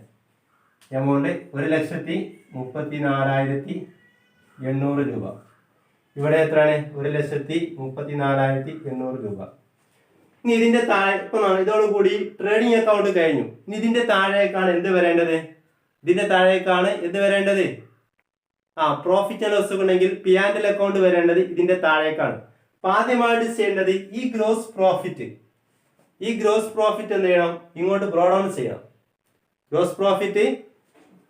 എമൗണ്ട് 1,34,800 രൂപ. ഇവിടെ എത്രയാണ്? 1,34,800 രൂപ. ഇനി ഇതിന്റെ താഴെ ഇതോടുകൂടി ട്രേഡിംഗ് അക്കൗണ്ട് കഴിഞ്ഞു. ഇനി ഇതിന്റെ താഴേക്കാണ് എന്ത് വരേണ്ടത്? ഇതിന്റെ താഴേക്കാണ് എന്ത് വരേണ്ടത്? പ്രോഫിറ്റ് ആൻഡ് ലോസ് ഉണ്ടെങ്കിൽ P&L അക്കൗണ്ട് വരേണ്ടത് ഇതിന്റെ താഴേക്കാണ്. അപ്പൊ ആദ്യമായിട്ട് ചെയ്യേണ്ടത് ഈ ഗ്രോസ് പ്രോഫിറ്റ് എന്ത് ചെയ്യണം? ഇങ്ങോട്ട് ബ്രോഡ് ഡൗൺ ചെയ്യണം. ഗ്രോസ് പ്രോഫിറ്റ്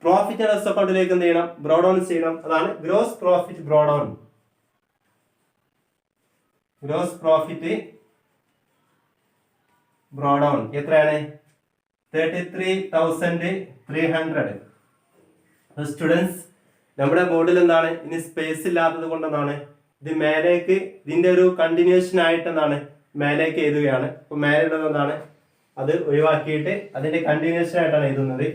ആൻഡ് ലോസ് അക്കൗണ്ടിലേക്ക് എന്ത് ചെയ്യണം? ബ്രോഡ് ഡൗൺ ചെയ്യണം. അതാണ് gross profit broad down. Gross profit broad down എത്രയാണ്? 33,300. സ്റ്റുഡൻസ്, നമ്മുടെ ബോർഡിൽ എന്താണ്? ഇനി സ്പേസ് ഇല്ലാത്തത് കൊണ്ടെന്നാണ് ഇത് മേലേക്ക്, ഇതിന്റെ ഒരു കണ്ടിന്യൂഷൻ ആയിട്ട് എന്താണ് മേലേക്ക് എഴുതുകയാണ്. അപ്പൊ മേലെ ഉള്ളത് എന്താണ്? അത് ഒഴിവാക്കിയിട്ട് അതിന്റെ കണ്ടിന്യൂഷൻ ആയിട്ടാണ് എഴുതുന്നത്.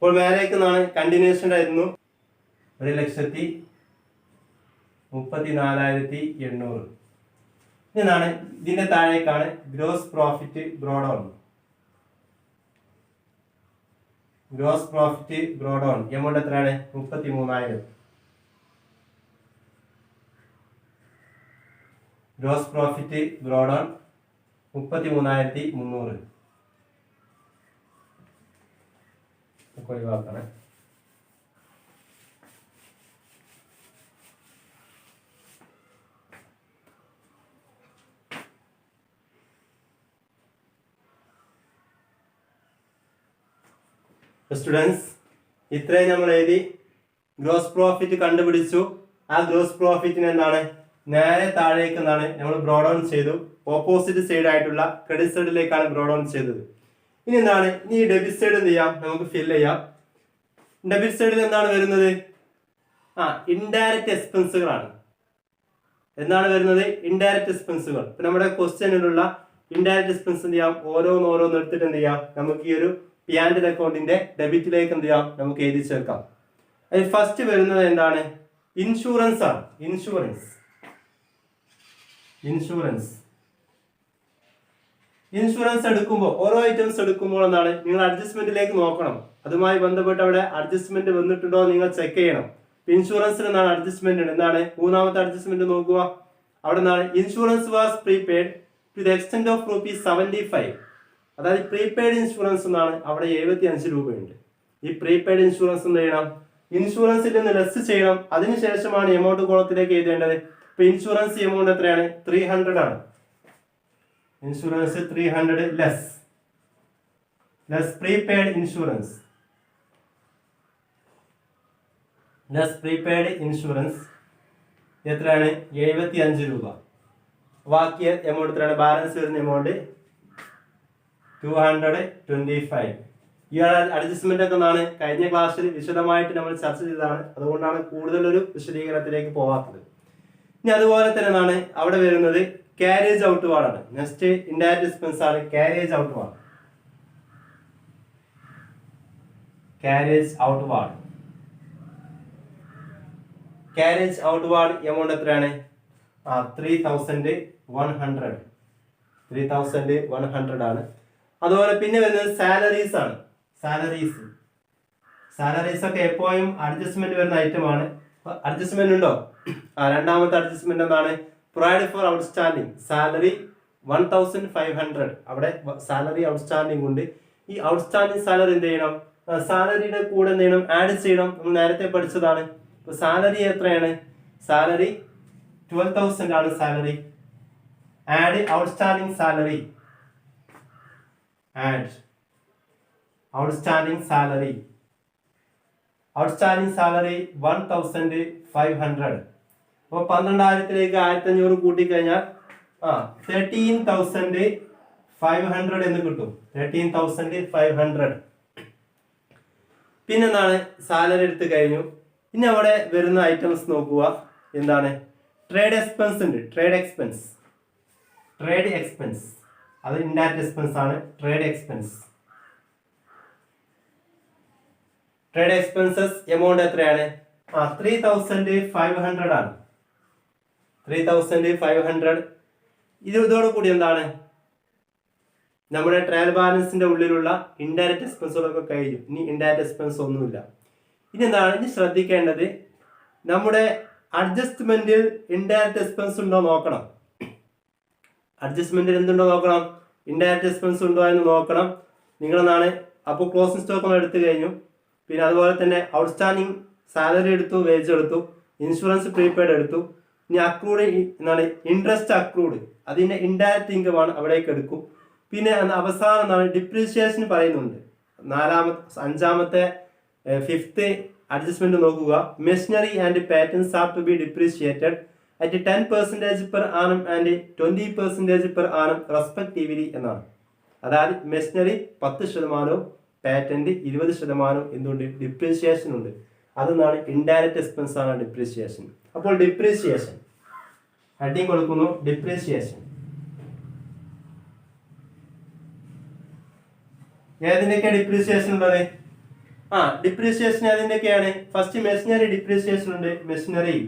ഇപ്പോൾ മേലേക്ക് നിന്നാണ് കണ്ടിന്യൂഷൻ ആയിരുന്നു. 1,34,800. ഇതാണ്. ഇതിന്റെ താഴേക്കാണ് gross profit brought on. Gross profit brought on amount എത്രയാണ്? 33,000. ഗ്രോസ് പ്രോഫിറ്റ് ബ്രോഡ് ഓൺ 33,300 ഒഴിവാക്കണം. സ്റ്റുഡൻസ്, ഇത്രയും നമ്മൾ എഴുതി. ഗ്രോസ് പ്രോഫിറ്റ് കണ്ടുപിടിച്ചു. ആ ഗ്രോസ് പ്രോഫിറ്റിന് എന്താണ് നേരെ താഴേക്ക് എന്താണ് നമ്മൾ ബ്രോഡ് ഡൗൺ ചെയ്തു. ഓപ്പോസിറ്റ് സൈഡ് ആയിട്ടുള്ള ക്രെഡിറ്റ് സൈഡിലേക്കാണ് ബ്രോഡ് ഡൗൺ ചെയ്തത്. ഇനി എന്താണ് ഈ ഡെബിറ്റ് സൈഡ് എന്ത് ചെയ്യാം, നമുക്ക് ഫില്ല് ചെയ്യാം. ഡെബിറ്റ് സൈഡിൽ എന്താണ് വരുന്നത്? ഇൻഡയറക്റ്റ് എക്സ്പെൻസുകളാണ്. എന്താണ് വരുന്നത്? ഇൻഡയറക്റ്റ് എക്സ്പെൻസുകൾ. ഇപ്പൊ നമ്മുടെ ക്വസ്റ്റ്യനിലുള്ള ഇൻഡയറക്റ്റ് എക്സ്പെൻസ് എന്ത് ചെയ്യാം, ഓരോന്നോരോന്ന് എടുത്തിട്ട് എന്ത് ചെയ്യാം, നമുക്ക് ഈ ഒരു P&L അക്കൗണ്ടിന്റെ ഡെബിറ്റിലേക്ക് എന്ത് ചെയ്യാം, നമുക്ക് എഴുതി ചേർക്കാം. അതിൽ ഫസ്റ്റ് വരുന്നത് എന്താണ്? ഇൻഷുറൻസ് ആണ്. ഇൻഷുറൻസ് എടുക്കുമ്പോൾ, ഓരോ ഐറ്റംസ് എടുക്കുമ്പോൾ എന്താണ് നിങ്ങൾ അഡ്ജസ്റ്റ്മെന്റിലേക്ക് നോക്കണം. അതുമായി ബന്ധപ്പെട്ട് അവിടെ അഡ്ജസ്റ്റ്മെന്റ് വന്നിട്ടുണ്ടോ നിങ്ങൾ ചെക്ക് ചെയ്യണം. ഇൻഷുറൻസിന് എന്താണ് അഡ്ജസ്റ്റ്മെന്റ് ഉണ്ട്. എന്താണ് മൂന്നാമത്തെ അഡ്ജസ്റ്റ്മെന്റ് നോക്കുക. അവിടെ നിന്നാണ് insurance was prepaid to the extent of ₹75. അതായത് പ്രീപെയ്ഡ് ഇൻഷുറൻസ് എന്നാണ് അവിടെ 75 രൂപയുണ്ട്. ഈ പ്രീപെയ്ഡ് ഇൻഷുറൻസ് എന്ത് ചെയ്യണം, ഇൻഷുറൻസിൽ നിന്ന് ലെസ് ചെയ്യണം. അതിനുശേഷമാണ് എമൗണ്ട് കോളത്തിലേക്ക് എഴുതേണ്ടത്. ഇപ്പൊ ഇൻഷുറൻസ് എമൗണ്ട് എത്രയാണ്? 300 ആണ്. Insurance 300 less prepaid insurance. എത്രയാണ്? 75 രൂപ. ബാക്കി എമൗണ്ട് എത്രയാണ്? ബാലൻസ് വരുന്ന എമൗണ്ട് 225. ഈ അഡ്ജസ്റ്റ്മെന്റ് ഒക്കെ എന്താണ് കഴിഞ്ഞ ക്ലാസ്സിൽ വിശദമായിട്ട് നമ്മൾ ചർച്ച ചെയ്തതാണ്. അതുകൊണ്ടാണ് കൂടുതലൊരു വിശദീകരണത്തിലേക്ക് പോവാത്തത്. ഇനി അതുപോലെ തന്നെ എന്താണ് അവിടെ വരുന്നത്? കാരേജ് ഔട്ട് വാർഡാണ്. നെക്സ്റ്റ് ഇൻഡയറക്റ്റ് എക്സ്പെൻസ് ആണ് carriage outward. Carriage outward amount എത്രയാണ്? 3,100 ആണ്. അതുപോലെ പിന്നെ വരുന്നത് സാലറീസ് ആണ്. സാലറീസ് ഒക്കെ എപ്പോഴും അഡ്ജസ്റ്റ്മെന്റ് വരുന്ന ഐറ്റം ആണ്. അഡ്ജസ്റ്റ്മെന്റ് ഉണ്ടോ? രണ്ടാമത്തെ അഡ്ജസ്റ്റ്മെന്റ് എന്താണ്? Provide four outstanding salary 1,500. അവിടെ സാലറി ഔട്ട്സ്റ്റാൻഡിങ് ഉണ്ട്. ഈ ഔട്ട്സ്റ്റാൻഡിങ് സാലറി എന്ത് ചെയ്യണം? സാലറിയുടെ കൂടെ എന്ത് ചെയ്യണം? ആഡ് ചെയ്യണം. നമ്മൾ നേരത്തെ പഠിച്ചതാണ്. ഇപ്പൊ സാലറി എത്രയാണ്? സാലറി 12,000 ആണ് salary. Add outstanding salary. Outstanding salary 1,500. അപ്പൊ 12,000ലേക്ക് 1,500 കൂട്ടിക്കഴിഞ്ഞാൽ 13,500 എന്ന് കിട്ടും. 13,500. പിന്നെന്താണ് സാലറി എടുത്തു കഴിഞ്ഞു. ഇനി അവിടെ വരുന്ന ഐറ്റംസ് നോക്കുക. എന്താണ്? ട്രേഡ് എക്സ്പെൻസ് ഉണ്ട്. ട്രേഡ് എക്സ്പെൻസ് അത് ഇൻഡയറക്റ്റ് എക്സ്പെൻസ് ആണ്. ട്രേഡ് എക്സ്പെൻസസ് എമൗണ്ട് എത്രയാണ്? 3,500 ആണ്. 3,500. ഇതോടുകൂടി എന്താണ് നമ്മുടെ ട്രയൽ ബാലൻസിന്റെ ഉള്ളിലുള്ള ഇൻഡയറക്റ്റ് എക്സ്പെൻസുകളൊക്കെ കഴിഞ്ഞു. ഇനി ഇൻഡയറക്റ്റ് എക്സ്പെൻസ് ഒന്നുമില്ല. ഇനി എന്താണ് ഇനി ശ്രദ്ധിക്കേണ്ടത്? നമ്മുടെ അഡ്ജസ്റ്റ്മെന്റിൽ ഇൻഡയറക്റ്റ് എക്സ്പെൻസ് ഉണ്ടോ നോക്കണം. അഡ്ജസ്റ്റ്മെന്റിൽ എന്തുണ്ടോ നോക്കണം. ഇൻഡയറക്റ്റ് എക്സ്പെൻസ് ഉണ്ടോ എന്ന് നോക്കണം. നിങ്ങളെന്നാണ് അപ്പോൾ ക്ലോസിംഗ് സ്റ്റോക്ക് നമ്മൾ എടുത്തു കഴിഞ്ഞു. പിന്നെ അതുപോലെ തന്നെ ഔട്ട്സ്റ്റാൻഡിങ് സാലറി എടുത്തു, വേജ് എടുത്തു, ഇൻഷുറൻസ് പ്രീപെയ്ഡ് എടുത്തു. ഇനി അക്രൂഡ് എന്താണ്? ഇൻട്രസ്റ്റ് അക്രൂഡ്, അതിന്റെ ഇൻഡയറക്റ്റ് ഇൻകം ആണ്, അവിടേക്ക് എടുക്കും. പിന്നെ അവസാനം എന്താണ്? ഡിപ്രീസിയേഷൻ പറയുന്നുണ്ട്. അഞ്ചാമത്തെ ഫിഫ്ത്ത് അഡ്ജസ്റ്റ്മെന്റ് നോക്കുക. Machinery and patterns are to be depreciated at 10% per annum and 20% per annum respectively എന്നാണ്. അതായത് മെഷീനറി 10%, പാറ്റന്റ് 20% എന്തുണ്ട്? ഡിപ്രീസിയേഷൻ ഉണ്ട്. അതെന്നാണ് ഇൻഡയറക്റ്റ് എക്സ്പെൻസ് ആണ് ഡിപ്രീസിയേഷൻ. അപ്പോൾ ഡിപ്രീസിയേഷൻ ഹെഡിങ് കൊടുക്കുന്നു. ഡിപ്രീസിയേഷൻ ഏതിന്റെയൊക്കെ ഡിപ്രീസിയേഷൻ ഉള്ളത്? ഡിപ്രീസിയേഷൻ ഏതിന്റെയൊക്കെയാണ്? ഫസ്റ്റ് മെഷീനറി ഡിപ്രീസിയേഷൻ ഉണ്ട്. മെഷീനറി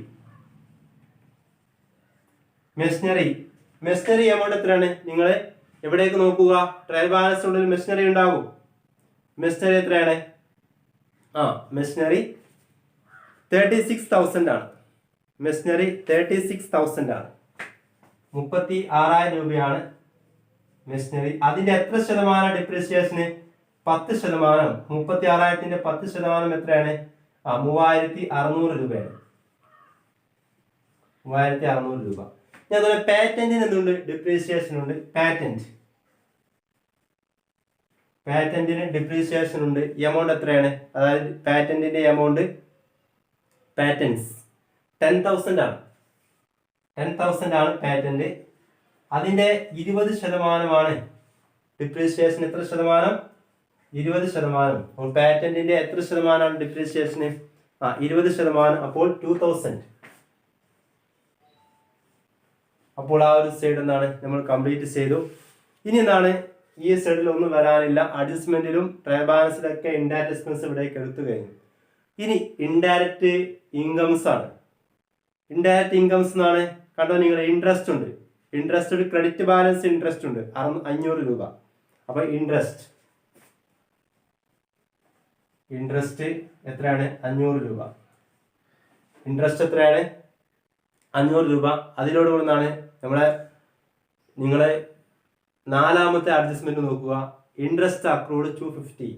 എമൗണ്ട് എത്രയാണ്? നിങ്ങൾ എവിടേക്ക് നോക്കുക? ട്രയൽ ബാലൻസ് ഉള്ളിൽ മെഷീനറി ഉണ്ടാകും. മെഷീനറി എത്രയാണ്? മെഷീനറി 36,000 ആണ്. മെഷീനറി 36,000 ആണ്. 36,000 രൂപയാണ് മെഷീനറി. അതിന്റെ എത്ര ശതമാനം ഡിപ്രീസിയേഷന്? 10%. 36,000ന്റെ 10% എത്രയാണ്? 3,600 രൂപയാണ്. 3,600 രൂപ. ഞാൻ അതുപോലെ പാറ്റന്റിന് എന്തുണ്ട്? ഡിപ്രീസിയേഷൻ ഉണ്ട്. പാറ്റന്റിന് ഡിപ്രീസിയേഷൻ ഉണ്ട്. എമൗണ്ട് എത്രയാണ്? അതായത് പാറ്റന്റിന്റെ എമൗണ്ട്, പാറ്റന്റ്സ് 10,000 ആണ്. 10,000 ആണ് പാറ്റന്റ്. അതിന്റെ 20% ഡിപ്രീസിയേഷൻ. എത്ര ശതമാനം? 20%. അപ്പോൾ പാറ്റന്റിന്റെ എത്ര ശതമാനമാണ് ഡിപ്രീസിയേഷന്? 20%. അപ്പോൾ 2,000. അപ്പോൾ ആ ഒരു സൈഡ് എന്താണ് നമ്മൾ കംപ്ലീറ്റ് ചെയ്തു. ഇനി എന്താണ്? ഈ സൈഡിൽ ഒന്നും വരാനില്ല. അഡ്ജസ്റ്റ്മെന്റിലും ട്രയൽ ബാലൻസിലൊക്കെ ഇൻഡയറക്റ്റ് എക്സ്പെൻസ് ഇവിടേക്ക് എടുത്തു കഴിഞ്ഞു. ഇനി ഇൻഡയറക്റ്റ് ഇൻകംസ് ആണ്. ഇൻഡയറക്റ്റ് ഇൻകംസ് എന്നാണ് കണ്ടോ നിങ്ങൾ? ഇൻട്രസ്റ്റ് ഉണ്ട്. ഇൻട്രസ്റ്റ്, ക്രെഡിറ്റ് ബാലൻസ് ഇൻട്രസ്റ്റ് ഉണ്ട് 500 രൂപ. അപ്പൊ ഇൻട്രസ്റ്റ് എത്രയാണ്? 500 രൂപ. ഇൻട്രസ്റ്റ് എത്രയാണ്? 500 രൂപ. അതിനോട് കൂടെന്നാണ് നിങ്ങളെ നാലാമത്തെ അഡ്ജസ്റ്റ്മെന്റ് നോക്കുക. Interest accrued 250.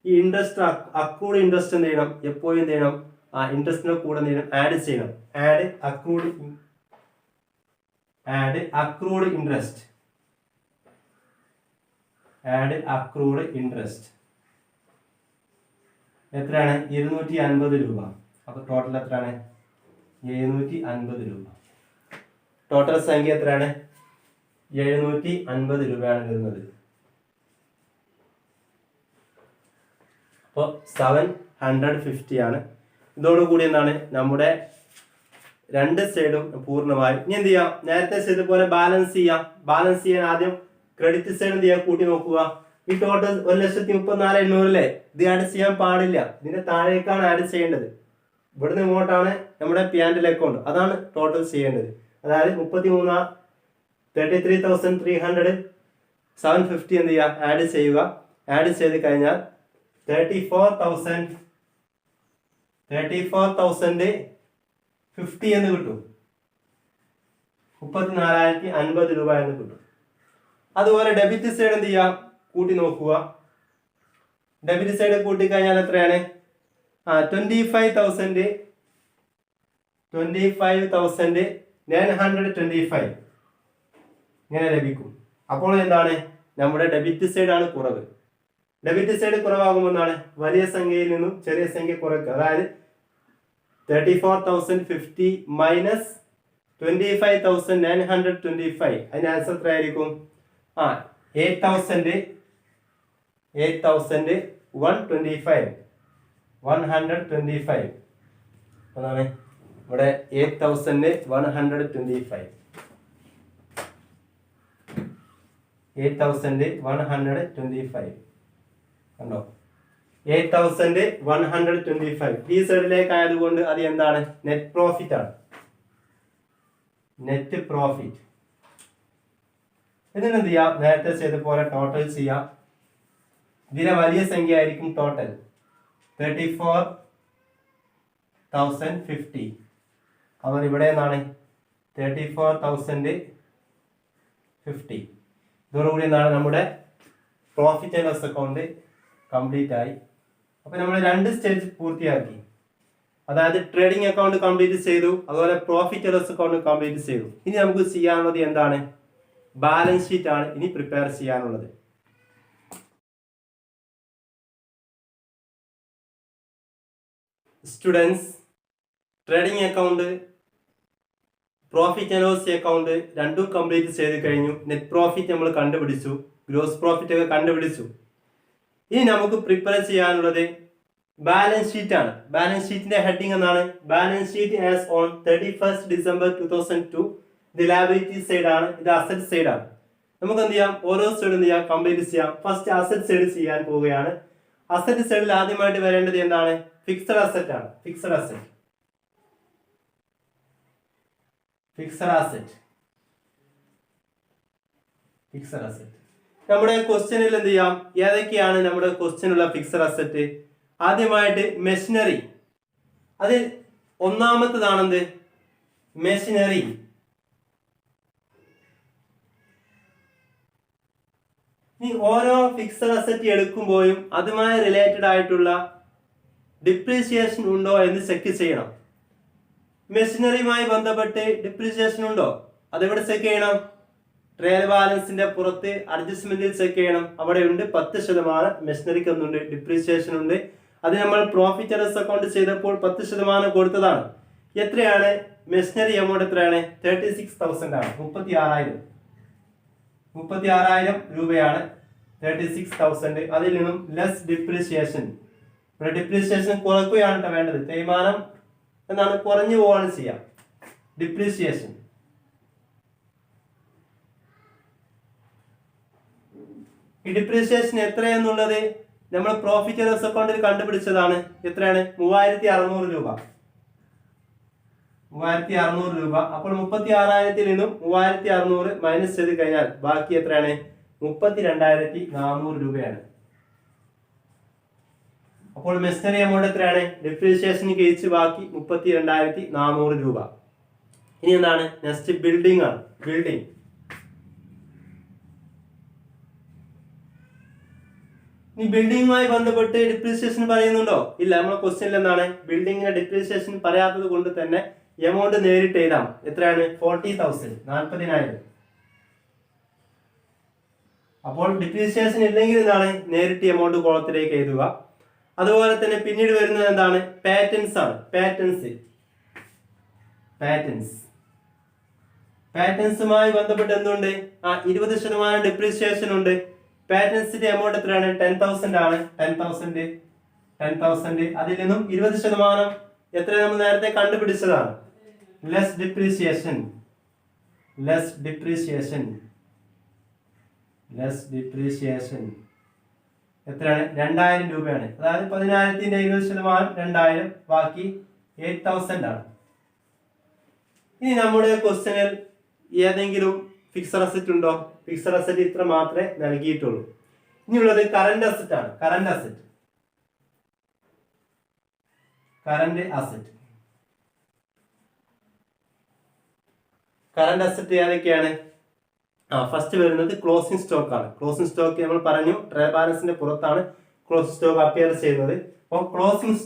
ഈ ഇൻട്രസ്റ്റ് അക്രൂഡ് ഇൻട്രസ്റ്റ് എന്ത് ചെയ്യണം? എപ്പോഴും എന്ത് ചെയ്യണം? ആ ഇൻട്രസ്റ്റിന്റെ കൂടെ എന്ത് ചെയ്യണം? ആഡ് ചെയ്യണം. ആഡ് അക്രൂഡ് ഇൻട്രസ്റ്റ് എത്രയാണ്? 250 രൂപ. അപ്പൊ ടോട്ടൽ എത്രയാണ്? 750 രൂപ. ടോട്ടൽ സംഖ്യ എത്രയാണ്? 750 രൂപയാണ് വരുന്നത്. അപ്പോൾ 750 ആണ്. ഇതോടുകൂടി എന്താണ് നമ്മുടെ രണ്ട് സൈഡും പൂർണ്ണമായി. ഇനി എന്ത് ചെയ്യാം? നേരത്തെ ചെയ്തതുപോലെ ബാലൻസ് ചെയ്യാം. ബാലൻസ് ചെയ്യാൻ ആദ്യം ക്രെഡിറ്റ് സൈഡ് എന്ത് ചെയ്യാം? കൂട്ടി നോക്കുക. ഈ ടോട്ടൽ 1,34,800 അല്ലേ? ഇത് ആഡ് ചെയ്യാൻ പാടില്ല. ഇതിന്റെ താഴേക്കാണ് ആഡ് ചെയ്യേണ്ടത്. ഇവിടുന്ന് ഇങ്ങോട്ടാണ് നമ്മുടെ P&L അക്കൗണ്ട്. അതാണ് ടോട്ടൽ ചെയ്യേണ്ടത്. അതായത് 33,300 750 എന്ത് ചെയ്യുക? ആഡ് ചെയ്യുക. ആഡ് ചെയ്ത് കഴിഞ്ഞാൽ 34,050 എന്ന് കിട്ടും. 34,050 രൂപ എന്ന് കിട്ടും. അതുപോലെ ഡെബിറ്റ് സൈഡ് എന്ത് ചെയ്യുക? കൂട്ടി നോക്കുക. ഡെബിറ്റ് സൈഡ് കൂട്ടി കഴിഞ്ഞാൽ എത്രയാണ്? 25,925 ഇങ്ങനെ ലഭിക്കും. അപ്പോൾ എന്താണ്? നമ്മുടെ ഡെബിറ്റ് സൈഡ് ആണ് കുറവ്. ഡെബിറ്റ് സൈഡ് കുറവാകുമ്പോൾ എന്താണ്? വലിയ സംഖ്യയിൽ നിന്നും ചെറിയ സംഖ്യ കുറയ്ക്കുക. അതായത് 34,050 മൈനസ് 25,925. അതിന്റെ ആൻസർ എത്ര ആയിരിക്കും? 8,125. അതാണ് ഇവിടെ 8,125. 8,125 കണ്ടോ? 8,125 ഈ സൈഡിലേക്ക് ആയതുകൊണ്ട് അത് എന്താണ്? നെറ്റ് പ്രോഫിറ്റ് ആണ്. Net profit. ഇതിനെന്ത് ചെയ്യാം? നേരത്തെ ചെയ്ത പോലെ ടോട്ടൽ ചെയ്യാം. ഇതിലെ വലിയ സംഖ്യ ആയിരിക്കും ടോട്ടൽ 34,050. അവർ ഇവിടെ നിന്നാണ് 34,050. ഇതോടുകൂടി എന്താണ് നമ്മുടെ profit and loss account complete ആയി. അപ്പൊ നമ്മൾ രണ്ട് സ്റ്റേജ് പൂർത്തിയാക്കി. അതായത് ട്രേഡിംഗ് അക്കൗണ്ട് കംപ്ലീറ്റ് ചെയ്തു, അതുപോലെ profit and loss account complete ചെയ്തു. ഇനി നമുക്ക് ചെയ്യാനുള്ളത് എന്താണ്? ബാലൻസ് ഷീറ്റ് ആണ് ഇനി പ്രിപ്പയർ ചെയ്യാനുള്ളത്. Students, trading account, profit and loss account രണ്ടും കംപ്ലീറ്റ് ചെയ്ത് കഴിഞ്ഞു. നെറ്റ് പ്രോഫിറ്റ് നമ്മൾ കണ്ടുപിടിച്ചു, ഗ്രോസ് പ്രോഫിറ്റ് ഒക്കെ കണ്ടുപിടിച്ചു. ഇനി നമുക്ക് പ്രിപ്പയർ ചെയ്യാനുള്ളത് ബാലൻസ് ഷീറ്റ് ആണ്. ബാലൻസ് ഷീറ്റിന്റെ ഹെഡിങ് എന്നാണ്? Balance sheet as on 31st December 2002. ഇത് ലയബിലിറ്റി സൈഡ് ആണ്, ഇത് അസറ്റ് സൈഡ് ആണ്. നമുക്ക് എന്ത് ചെയ്യാം? ഓരോ സൈഡ് എന്ത് ചെയ്യാം? കംപ്ലീറ്റ് ചെയ്യാം. ഫസ്റ്റ് അസറ്റ് സൈഡ് ചെയ്യാൻ പോവുകയാണ്. അസറ്റ് സൈഡിൽ ആദ്യമായിട്ട് വരേണ്ടത് എന്താണ്? ഫിക്സഡ് അസറ്റ് ആണ്. ഫിക്സഡ് അസറ്റ് നമ്മുടെ ക്വസ്റ്റ്യനിൽ എന്ത് ചെയ്യാം? ഏതൊക്കെയാണ് നമ്മുടെ ക്വസ്റ്റ്യനുള്ള ഫിക്സഡ് അസറ്റ്? ആദ്യമായിട്ട് മെഷീനറി. അത് ഒന്നാമത്തേതാണെന്ത്? മെഷീനറി. ഇനി ഓരോ ഫിക്സഡ് അസറ്റ് എടുക്കുമ്പോഴും അതുമായി റിലേറ്റഡ് ആയിട്ടുള്ള ഡിപ്രീസിയേഷൻ ഉണ്ടോ എന്ന് ചെക്ക് ചെയ്യണം. മെഷീനറിയുമായി ബന്ധപ്പെട്ട് ഡിപ്രീസിയേഷൻ ഉണ്ടോ, അതെവിടെ ചെക്ക് ചെയ്യണം? ട്രയൽ ബാലൻസിന്റെ പുറത്ത് അഡ്ജസ്റ്റ്മെന്റിൽ ചെക്ക് ചെയ്യണം. അവിടെ ഉണ്ട് 10% മെഷീനറിക്ക് ഒന്നുണ്ട് ഡിപ്രീസിയേഷൻ ഉണ്ട്. അത് നമ്മൾ പ്രോഫിറ്റ് ആൻഡ് ലോസ് അക്കൗണ്ട് ചെയ്തപ്പോൾ 10% കൊടുത്തതാണ്. എത്രയാണ് മെഷീനറി എമൗണ്ട്? എത്രയാണ്? 36,000 ആണ്. 36,000 രൂപയാണ് 36,000. അതിൽ നിന്നും ലെസ് ഡിപ്രീസിയേഷൻ. ഇവിടെ ഡിപ്രീസിയേഷൻ കുറയ്ക്കുകയാണ് വേണ്ടത്. തേയ്മാനം എന്നാണ്, കുറഞ്ഞു പോവാണ് ചെയ്യാം. ഡിപ്രീസിയേഷൻ ഈ ഡിപ്രീസിയേഷൻ എത്രയെന്നുള്ളത് നമ്മൾ പ്രോഫിറ്റ് ആൻഡ് ലോസ് അക്കൗണ്ടിൽ കണ്ടുപിടിച്ചതാണ്. എത്രയാണ്? 3,600 രൂപ. 3,600 രൂപ. അപ്പോൾ 36,000 നിന്നും 3,600 മൈനസ് ചെയ്ത് കഴിഞ്ഞാൽ ബാക്കി എത്രയാണ്? 32,400 രൂപയാണ്. അപ്പോൾ മെഷീനറി എമൗണ്ട് എത്രയാണ്? ഡിപ്രീസിയേഷൻ കഴിച്ച് ബാക്കി 32,400 രൂപ. ഇനി എന്താണ്? നെക്സ്റ്റ് ബിൽഡിംഗ് ആണ്. ബിൽഡിംഗ് ഈ ബിൽഡിംഗുമായി ബന്ധപ്പെട്ട് ഡിപ്രീസിയേഷൻ പറയുന്നുണ്ടോ? ഇല്ല. നമ്മളെ ക്വസ്റ്റ്യനിൽ എന്താണ്? ബിൽഡിങ്ങിന്റെ ഡിപ്രീസിയേഷൻ പറയാത്തത് കൊണ്ട് തന്നെ എമൗണ്ട് നേരിട്ട് എഴുതാം. എത്രയാണ്? 40,000, 40,000. അപ്പോൾ ഡിപ്രീസിയേഷൻ ഇല്ലെങ്കിൽ എന്താണ്? നേരിട്ട് എമൗണ്ട് കോളത്തിലേക്ക് എഴുതുക. അതുപോലെ തന്നെ പിന്നീട് വരുന്നത് എന്താണ്? പാറ്റേൺസ് ആണ്. പാറ്റേൺസുമായി ബന്ധപ്പെട്ട് എന്തുണ്ട്? 20% ഡിപ്രീസിയേഷൻ ഉണ്ട്. പാറ്റേൺസിന്റെ എമൗണ്ട് എത്രയാണ്? 10,000 ആണ്. 10,000. അതിൽ നിന്നും 20% എത്ര നമ്മൾ നേരത്തെ കണ്ടുപിടിച്ചതാണ്. ലെസ് ഡിപ്രീസിയേഷൻ എത്രയാണ്? 2,000 രൂപയാണ്. അതായത് 10,000ന്റെ 20% 2,000, ബാക്കി 8,000 ആണ്. ഇനി നമ്മുടെ ക്വസ്റ്റ്യനിൽ ഏതെങ്കിലും ഫിക്സഡ് അസറ്റ് ഉണ്ടോ? ഫിക്സഡ് അസറ്റ് ഇത്ര മാത്രമേ നൽകിയിട്ടുള്ളൂ. ഇനിയുള്ളത് കറന്റ് അസറ്റ് ആണ്. കറന്റ് അസറ്റ് ഏതൊക്കെയാണ്? ഫസ്റ്റ് വരുന്നത് ക്ലോസിംഗ് സ്റ്റോക്ക് ആണ്. ക്ലോസിംഗ് സ്റ്റോക്ക് നമ്മൾ പറഞ്ഞു ട്രയൽ ബാലൻസിന്റെ പുറത്താണ് ക്ലോസിംഗ് സ്റ്റോക്ക് അപ്പിയർ ചെയ്യുന്നത്. അപ്പോൾ ക്ലോസിംഗ്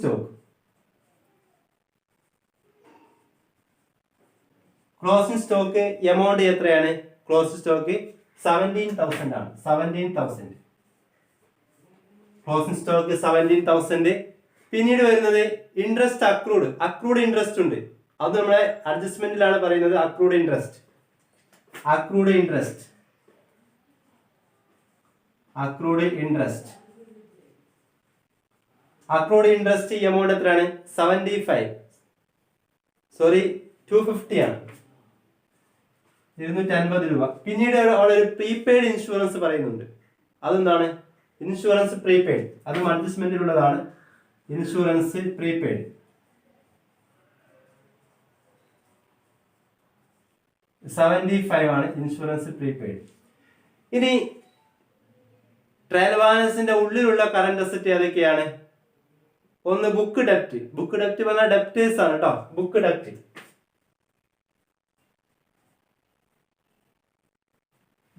സ്റ്റോക്ക് എമൗണ്ട് എത്രയാണ്? ക്ലോസിംഗ് സ്റ്റോക്ക് 17,000 ആണ്. 17,000 ക്ലോസിംഗ് സ്റ്റോക്ക് 17,000. പിന്നീട് വരുന്നത് ഇൻട്രസ്റ്റ് അക്രൂഡ് ഇൻട്രസ്റ്റ് ഉണ്ട്. അത് നമ്മളെ അഡ്ജസ്റ്റ്മെന്റിലാണ് പറയുന്നത്. അക്രൂഡ് ഇൻട്രസ്റ്റ് എമൗണ്ട് എത്രയാണ്? 250 ആണ്. 250 രൂപ. പിന്നീട് അവിടെ ഒരു പ്രീപെയ്ഡ് ഇൻഷുറൻസ് പറയുന്നുണ്ട്. അതെന്താണ്? Insurance prepaid. അതും അഡ്ജസ്റ്റ്മെന്റിലുള്ളതാണ്. ഇൻഷുറൻസ് പ്രീപെയ്ഡ് 75 ആണ്. Insurance prepaid. ഇനി ട്രയൽ ബാലൻസിന്റെ ഉള്ളിലുള്ള കറന്റ് അസറ്റ് ഏതൊക്കെയാണ്? ഒന്ന് ബുക്ക് ഡെപ്റ്റ് പറഞ്ഞാൽ ഡെപ്റ്റേഴ്സ് ആണ് കേട്ടോ.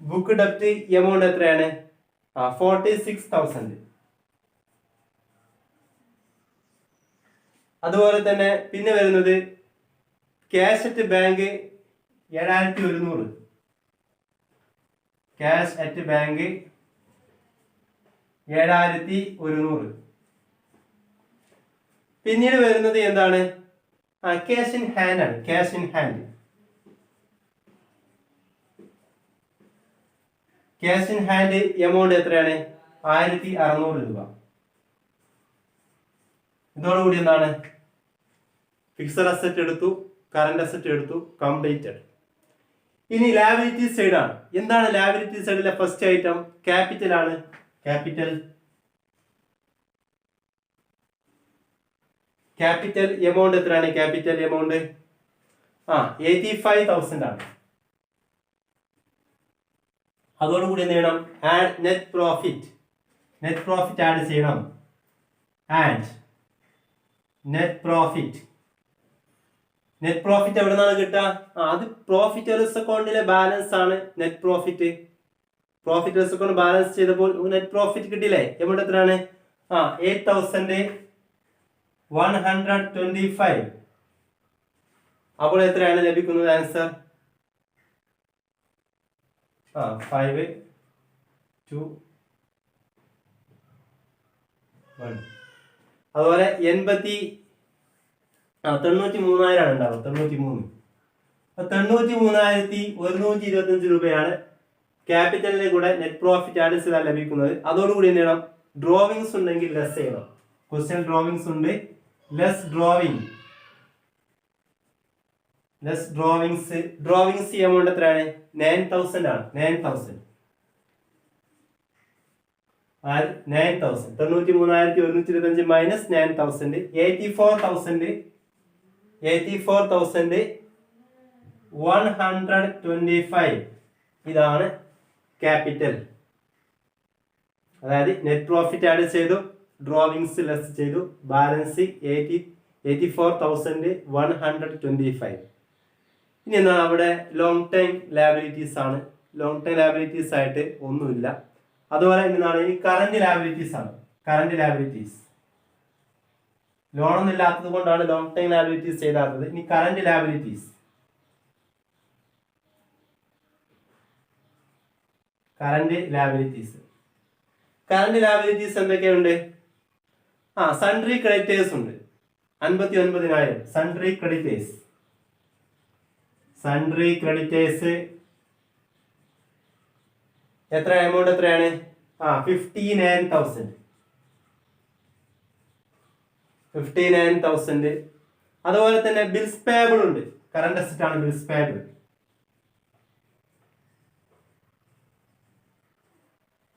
ബുക്ക് ഡെപ്റ്റ് എമൗണ്ട് എത്രയാണ്? 46,000. അതുപോലെ തന്നെ പിന്നെ വരുന്നത് cash at bank 7,100. Cash at bank 7,100. പിന്നീട് വരുന്നത് എന്താണ്? ക്യാഷ് ഇൻ ഹാൻഡ് ആണ്. ക്യാഷ് ഇൻ ഹാൻഡ് എമൗണ്ട് എത്രയാണ്? 1,600 രൂപ. ഇതോടുകൂടി എന്താണ്? ഫിക്സഡ് അസറ്റ് എടുത്തു, കറന്റ് അസറ്റ് എടുത്തു, കംപ്ലീറ്റഡ്. ഇനി ലാബിലിറ്റി സൈഡ് ആണ്. എന്താണ് ലാബിലിറ്റി സൈഡിലെ ഫസ്റ്റ് ഐറ്റം? ക്യാപിറ്റൽ ആണ്. ക്യാപിറ്റൽ എമൗണ്ട് എത്രയാണ്? ക്യാപിറ്റൽ എമൗണ്ട് 85,000 ആണ്. അതോടുകൂടി എന്ത് ചെയ്യണം? ആഡ് നെറ്റ് പ്രോഫിറ്റ് ആഡ് ചെയ്യണം. ആൻഡ് നെറ്റ് പ്രോഫിറ്റ് എവിടെ നിന്നാണ് കിട്ടുക? അത് പ്രോഫിറ്റ് ആൻഡ് ലോസ് അക്കൗണ്ടിലെ ബാലൻസ് ആണ് net profit. Profit loss account balance ചെയ്തപ്പോൾ നെറ്റ് പ്രോഫിറ്റ് കിട്ടിയില്ലേ? എമൗണ്ട് എത്രയാണ്? 8,125. അപ്പോൾ എത്രയാണ് ലഭിക്കുന്നത് ആൻസർ? 5 2 1. അതുപോലെ 93,000 ഉണ്ടാവും. 93,125 രൂപയാണ് ക്യാപിറ്റലിന്റെ കൂടെ നെറ്റ് പ്രോഫിറ്റ് ആഡ് ചെയ്താൽ ലഭിക്കുന്നത്. അതോടുകൂടി എന്ത് ചെയ്യണം? ഡ്രോവിങ്സ് ഉണ്ടെങ്കിൽ ലെസ് ചെയ്യണം. ക്വസ്റ്റ്യൻ ഡ്രോവിങ്സ് ഉണ്ട്, ലെസ് ഡ്രോവിങ്സ് എമൗണ്ട് എത്രയാണ്? 9,000 ആണ്. 9,000 93,125 മൈനസ് 9,000 84,125. ഇതാണ് ക്യാപിറ്റൽ. അതായത് നെറ്റ് പ്രോഫിറ്റ് ആഡ് ചെയ്തു, ഡ്രോവിങ്സ് ലെസ് ചെയ്തു, ബാലൻസ് 84,125. ഇനി എന്താണ്? അവിടെ ലോങ് ടൈം ലാബിലിറ്റീസ് ആണ്. ലോങ് ടൈം ലാബിലിറ്റീസ് ആയിട്ട് ഒന്നുമില്ല. അതുപോലെ എന്താണ്? ഇനി കറന്റ് ലാബിലിറ്റീസ് ആണ്. കറന്റ് ലാബിലിറ്റീസ് ലോണൊന്നും ഇല്ലാത്തത് കൊണ്ടാണ് ലോങ് ടൈം ലാബിലിറ്റീസ് ചെയ്താത്തത്. ഇനി കറന്റ് ലാബിലിറ്റീസ് എന്തൊക്കെയുണ്ട്? സൺട്രി ക്രെഡിറ്റേഴ്സ് ഉണ്ട്. 59,000 സൺട്രി ക്രെഡിറ്റേഴ്സ് എത്ര എമൗണ്ട് എത്രയാണ്? 59,000. അതുപോലെ തന്നെ ബിൽസ് പേബിൾ ഉണ്ട്. കറന്റ് അസറ്റ് ആണ് bills payable.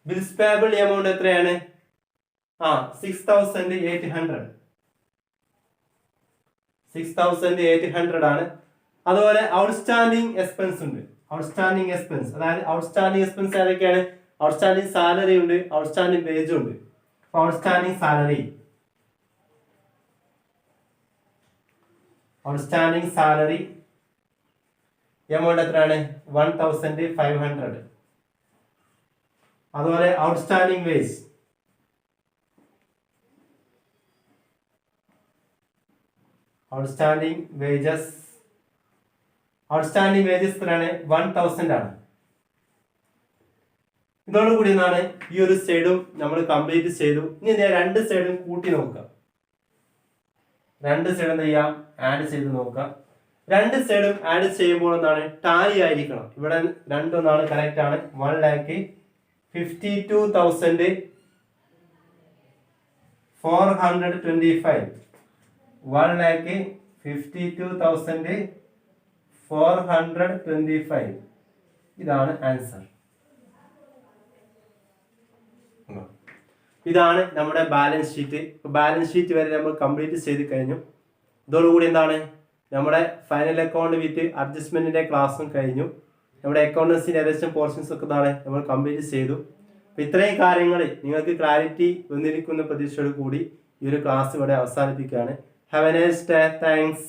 Bills payable amount എത്രയാണ്? 6,800 ആണ്. അതുപോലെ ഔട്ട്സ്റ്റാൻഡിങ് എക്സ്പെൻസ് ഉണ്ട്. ഔട്ട്സ്റ്റാൻഡിങ് എക്സ്പെൻസ് ഏതൊക്കെയാണ്? ഔട്ട്സ്റ്റാൻഡിങ് സാലറി ഉണ്ട്, ഔട്ട്സ്റ്റാൻഡിങ് വേജ് ഉണ്ട്. ഔട്ട്സ്റ്റാൻഡിങ് സാലറി എമൗണ്ട് എത്രയാണ്? 1,500. അതുപോലെ ഔട്ട്സ്റ്റാൻഡിങ് വേജസ് എത്രയാണ്? 1,000 ആണ്. ഇതോടുകൂടി എന്നാണ് ഈ ഒരു സൈഡും നമ്മൾ കംപ്ലീറ്റ് ചെയ്തു. ഇനി രണ്ട് സൈഡും കൂട്ടി നോക്കാം. രണ്ട് സൈഡ് എന്ത് ചെയ്യാം? ആഡ് ചെയ്ത് നോക്കാം. രണ്ട് സൈഡും ആഡ് ചെയ്യുമ്പോൾ എന്താണ്? ടാലി ആയിരിക്കണം. ഇവിടെ രണ്ടൊന്നാണ് കറക്റ്റ് ആണ്. 1,52,425 1,52,425. ഇതാണ് ആൻസർ. ഇതാണ് നമ്മുടെ ബാലൻസ് ഷീറ്റ്. ബാലൻസ് ഷീറ്റ് വരെ നമ്മൾ കംപ്ലീറ്റ് ചെയ്ത് കഴിഞ്ഞു. ഇതോടുകൂടി എന്താണ്? നമ്മുടെ ഫൈനൽ അക്കൗണ്ട് വിത്ത് അഡ്ജസ്റ്റ്മെന്റിന്റെ ക്ലാസ്സും കഴിഞ്ഞു. നമ്മുടെ അക്കൗണ്ടൻസിന്റെ ഏകദേശം പോർഷൻസ് ഒക്കെ നമ്മൾ കംപ്ലീറ്റ് ചെയ്തു. അപ്പൊ ഇത്രയും കാര്യങ്ങൾ നിങ്ങൾക്ക് ക്ലാരിറ്റി വന്നിരിക്കുന്ന പ്രതീക്ഷയോട് കൂടി ഈ ഒരു ക്ലാസ് ഇവിടെ അവസാനിപ്പിക്കുകയാണ്. Have A nice day. Thanks.